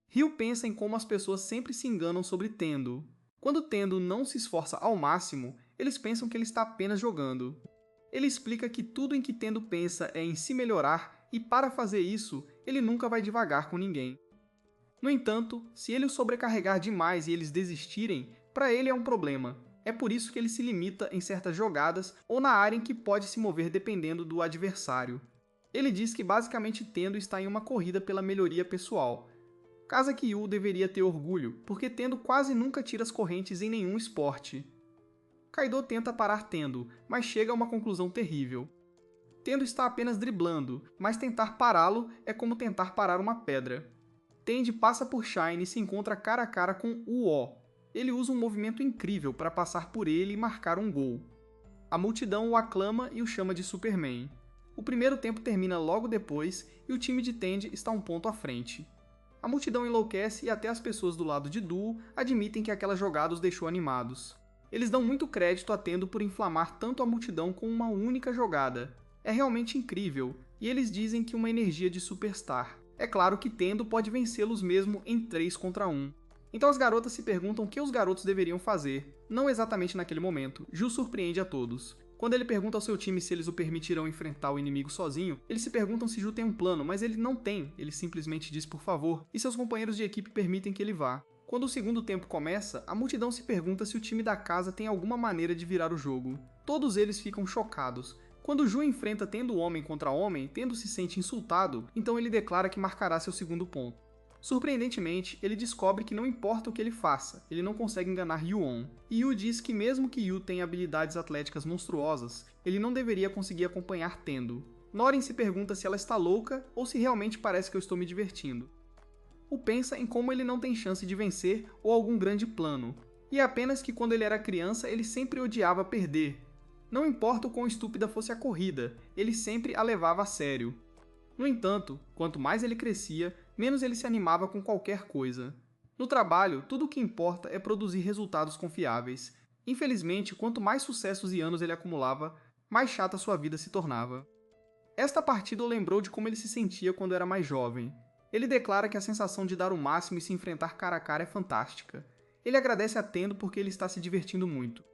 Ryu pensa em como as pessoas sempre se enganam sobre Tendo. Quando Tendo não se esforça ao máximo, eles pensam que ele está apenas jogando. Ele explica que tudo em que Tendo pensa é em se melhorar e para fazer isso, ele nunca vai devagar com ninguém. No entanto, se ele o sobrecarregar demais e eles desistirem, para ele é um problema. É por isso que ele se limita em certas jogadas ou na área em que pode se mover dependendo do adversário. Ele diz que basicamente Tendo está em uma corrida pela melhoria pessoal. Casa que Yu deveria ter orgulho, porque Tendo quase nunca tira as correntes em nenhum esporte. Kaido tenta parar Tendo, mas chega a uma conclusão terrível. Tendo está apenas driblando, mas tentar pará-lo é como tentar parar uma pedra. Tende passa por Shine e se encontra cara a cara com Uo. Ele usa um movimento incrível para passar por ele e marcar um gol. A multidão o aclama e o chama de Superman. O primeiro tempo termina logo depois e o time de Tende está um ponto à frente. A multidão enlouquece e até as pessoas do lado de Duo admitem que aquela jogada os deixou animados. Eles dão muito crédito a Tendo por inflamar tanto a multidão com uma única jogada. É realmente incrível, e eles dizem que uma energia de superstar. É claro que Tendo pode vencê-los mesmo em 3 contra 1. Então as garotas se perguntam o que os garotos deveriam fazer. Não exatamente naquele momento, Ju surpreende a todos. Quando ele pergunta ao seu time se eles o permitirão enfrentar o inimigo sozinho, eles se perguntam se Ju tem um plano, mas ele não tem, ele simplesmente diz por favor, e seus companheiros de equipe permitem que ele vá. Quando o segundo tempo começa, a multidão se pergunta se o time da casa tem alguma maneira de virar o jogo. Todos eles ficam chocados. Quando Ju enfrenta Tendo homem contra homem, Tendo se sente insultado, então ele declara que marcará seu segundo ponto. Surpreendentemente, ele descobre que não importa o que ele faça, ele não consegue enganar Yuon. E Yu diz que mesmo que Yu tenha habilidades atléticas monstruosas, ele não deveria conseguir acompanhar Tendo. Norin se pergunta se ela está louca ou se realmente parece que eu estou me divertindo. O pensa em como ele não tem chance de vencer ou algum grande plano, e é apenas que quando ele era criança ele sempre odiava perder. Não importa o quão estúpida fosse a corrida, ele sempre a levava a sério. No entanto, quanto mais ele crescia, menos ele se animava com qualquer coisa. No trabalho, tudo o que importa é produzir resultados confiáveis. Infelizmente, quanto mais sucessos e anos ele acumulava, mais chata sua vida se tornava. Esta partida o lembrou de como ele se sentia quando era mais jovem. Ele declara que a sensação de dar o máximo e se enfrentar cara a cara é fantástica. Ele agradece a Tendo porque ele está se divertindo muito.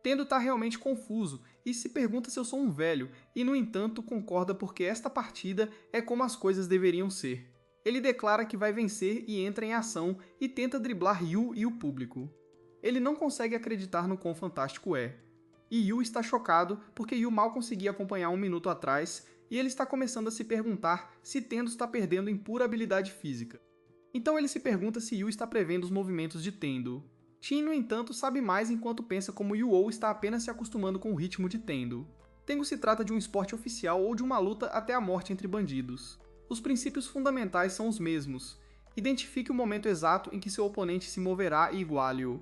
Tendo está realmente confuso e se pergunta se eu sou um velho, e no entanto concorda porque esta partida é como as coisas deveriam ser. Ele declara que vai vencer e entra em ação e tenta driblar Yu e o público. Ele não consegue acreditar no quão fantástico é. E Yu está chocado porque Yu mal conseguia acompanhar um minuto atrás e ele está começando a se perguntar se Tendo está perdendo em pura habilidade física. Então ele se pergunta se Yu está prevendo os movimentos de Tendo. Tin, no entanto, sabe mais enquanto pensa como Yu está apenas se acostumando com o ritmo de Tendo. Tengu se trata de um esporte oficial ou de uma luta até a morte entre bandidos. Os princípios fundamentais são os mesmos. Identifique o momento exato em que seu oponente se moverá e iguale-o.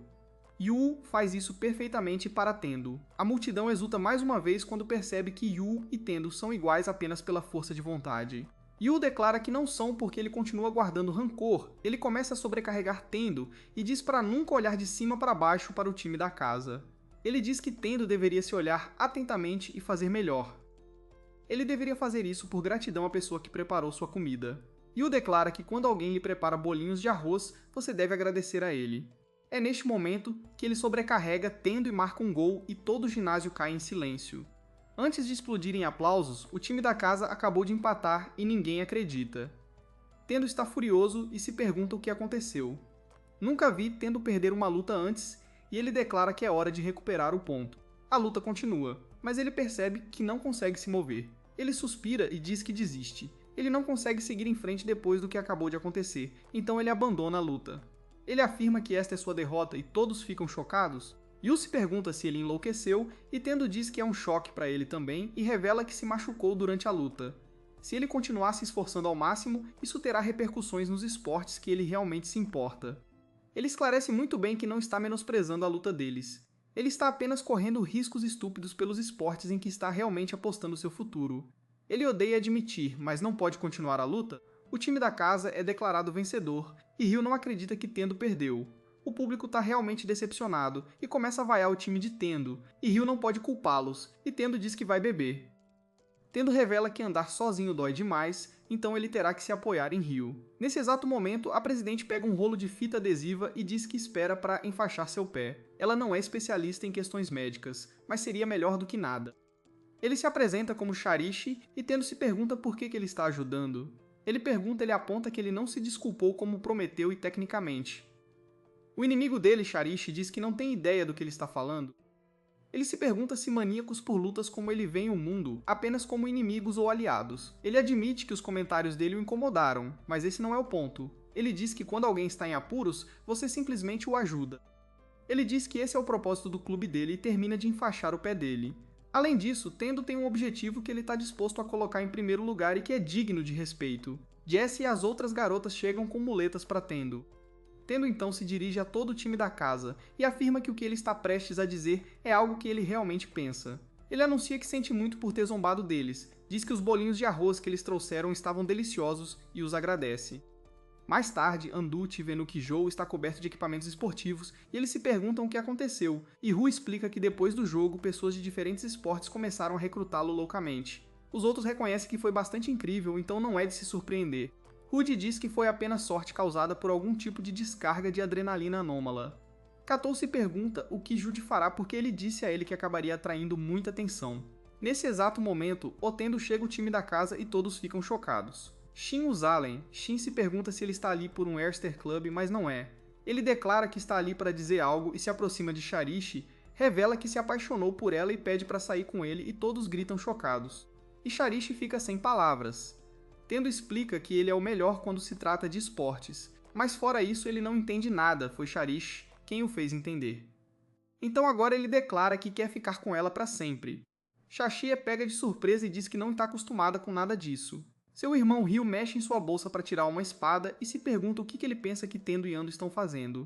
Yu faz isso perfeitamente para Tendo. A multidão exulta mais uma vez quando percebe que Yu e Tendo são iguais apenas pela força de vontade. Yu declara que não são porque ele continua guardando rancor. Ele começa a sobrecarregar Tendo e diz para nunca olhar de cima para baixo para o time da casa. Ele diz que Tendo deveria se olhar atentamente e fazer melhor. Ele deveria fazer isso por gratidão à pessoa que preparou sua comida. Yu declara que quando alguém lhe prepara bolinhos de arroz, você deve agradecer a ele. É neste momento que ele sobrecarrega Tendo e marca um gol e todo o ginásio cai em silêncio. Antes de explodir em aplausos, o time da casa acabou de empatar e ninguém acredita. Tendo está furioso e se pergunta o que aconteceu. Nunca vi Tendo perder uma luta antes e ele declara que é hora de recuperar o ponto. A luta continua, mas ele percebe que não consegue se mover. Ele suspira e diz que desiste. Ele não consegue seguir em frente depois do que acabou de acontecer, então ele abandona a luta. Ele afirma que esta é sua derrota e todos ficam chocados. Yu se pergunta se ele enlouqueceu e Tendo diz que é um choque para ele também e revela que se machucou durante a luta. Se ele continuar se esforçando ao máximo, isso terá repercussões nos esportes que ele realmente se importa. Ele esclarece muito bem que não está menosprezando a luta deles. Ele está apenas correndo riscos estúpidos pelos esportes em que está realmente apostando seu futuro. Ele odeia admitir, mas não pode continuar a luta. O time da casa é declarado vencedor e Ryu não acredita que Tendo perdeu. O público está realmente decepcionado e começa a vaiar o time de Tendo, e Ryu não pode culpá-los, e Tendo diz que vai beber. Tendo revela que andar sozinho dói demais, então ele terá que se apoiar em Ryu. Nesse exato momento, a presidente pega um rolo de fita adesiva e diz que espera para enfaixar seu pé. Ela não é especialista em questões médicas, mas seria melhor do que nada. Ele se apresenta como Sharishi e Tendo se pergunta por que ele está ajudando. Ele aponta que ele não se desculpou como prometeu e tecnicamente. O inimigo dele, Sharishi, diz que não tem ideia do que ele está falando. Ele se pergunta se maníacos por lutas como ele veem o mundo apenas como inimigos ou aliados. Ele admite que os comentários dele o incomodaram, mas esse não é o ponto. Ele diz que quando alguém está em apuros, você simplesmente o ajuda. Ele diz que esse é o propósito do clube dele e termina de enfaixar o pé dele. Além disso, Tendo tem um objetivo que ele está disposto a colocar em primeiro lugar e que é digno de respeito. Jessie e as outras garotas chegam com muletas para Tendo. Tendo então se dirige a todo o time da casa e afirma que o que ele está prestes a dizer é algo que ele realmente pensa. Ele anuncia que sente muito por ter zombado deles, diz que os bolinhos de arroz que eles trouxeram estavam deliciosos e os agradece. Mais tarde, Anduti vê no que Joe está coberto de equipamentos esportivos e eles se perguntam o que aconteceu, e Ru explica que depois do jogo, pessoas de diferentes esportes começaram a recrutá-lo loucamente. Os outros reconhecem que foi bastante incrível, então não é de se surpreender. Rudy diz que foi apenas sorte causada por algum tipo de descarga de adrenalina anômala. Katou se pergunta o que Jude fará porque ele disse a ele que acabaria atraindo muita atenção. Nesse exato momento, Otendo chega o time da casa e todos ficam chocados. Shin os Allen. Shin se pergunta se ele está ali por um Airster Club, mas não é. Ele declara que está ali para dizer algo e se aproxima de Charishi, revela que se apaixonou por ela e pede para sair com ele e todos gritam chocados. E Charishi fica sem palavras. Tendo explica que ele é o melhor quando se trata de esportes, mas fora isso ele não entende nada, foi Charishi quem o fez entender. Então agora ele declara que quer ficar com ela para sempre. Shashi é pega de surpresa e diz que não está acostumada com nada disso. Seu irmão Ryu mexe em sua bolsa para tirar uma espada e se pergunta o que ele pensa que Tendo e Ando estão fazendo.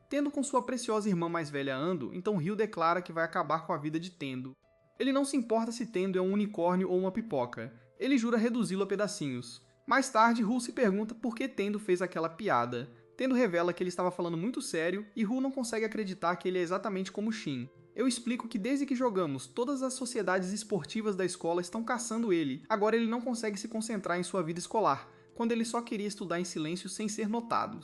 Tendo com sua preciosa irmã mais velha Ando, então Ryu declara que vai acabar com a vida de Tendo. Ele não se importa se Tendo é um unicórnio ou uma pipoca, ele jura reduzi-lo a pedacinhos. Mais tarde, Ru se pergunta por que Tendo fez aquela piada. Tendo revela que ele estava falando muito sério e Ru não consegue acreditar que ele é exatamente como Shin. Eu explico que desde que jogamos, todas as sociedades esportivas da escola estão caçando ele. Agora ele não consegue se concentrar em sua vida escolar, quando ele só queria estudar em silêncio sem ser notado.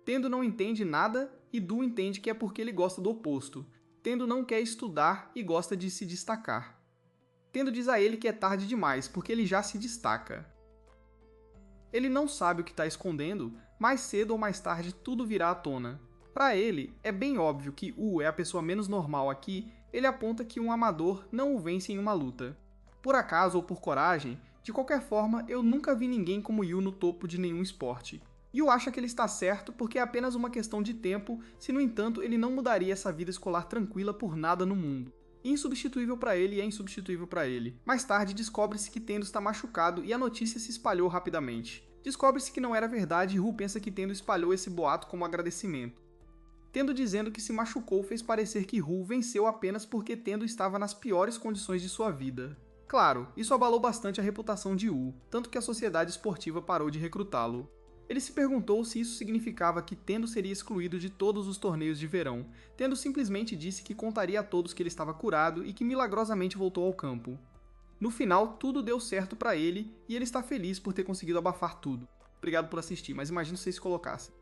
Tendo não entende nada e Du entende que é porque ele gosta do oposto. Tendo não quer estudar e gosta de se destacar. Tendo diz a ele que é tarde demais, porque ele já se destaca. Ele não sabe o que está escondendo, mais cedo ou mais tarde tudo virá à tona. Para ele, é bem óbvio que U é a pessoa menos normal aqui, ele aponta que um amador não o vence em uma luta. Por acaso ou por coragem, de qualquer forma, eu nunca vi ninguém como Yu no topo de nenhum esporte. Yu acha que ele está certo porque é apenas uma questão de tempo, se no entanto ele não mudaria essa vida escolar tranquila por nada no mundo. Insubstituível para ele é insubstituível para ele. Mais tarde descobre-se que Tendo está machucado e a notícia se espalhou rapidamente. Descobre-se que não era verdade e Ru pensa que Tendo espalhou esse boato como agradecimento. Tendo dizendo que se machucou fez parecer que Ru venceu apenas porque Tendo estava nas piores condições de sua vida. Claro, isso abalou bastante a reputação de Wu, tanto que a sociedade esportiva parou de recrutá-lo. Ele se perguntou se isso significava que Tendo seria excluído de todos os torneios de verão. Tendo simplesmente disse que contaria a todos que ele estava curado e que milagrosamente voltou ao campo. No final, tudo deu certo para ele e ele está feliz por ter conseguido abafar tudo. Obrigado por assistir, mas imagina se vocês colocassem.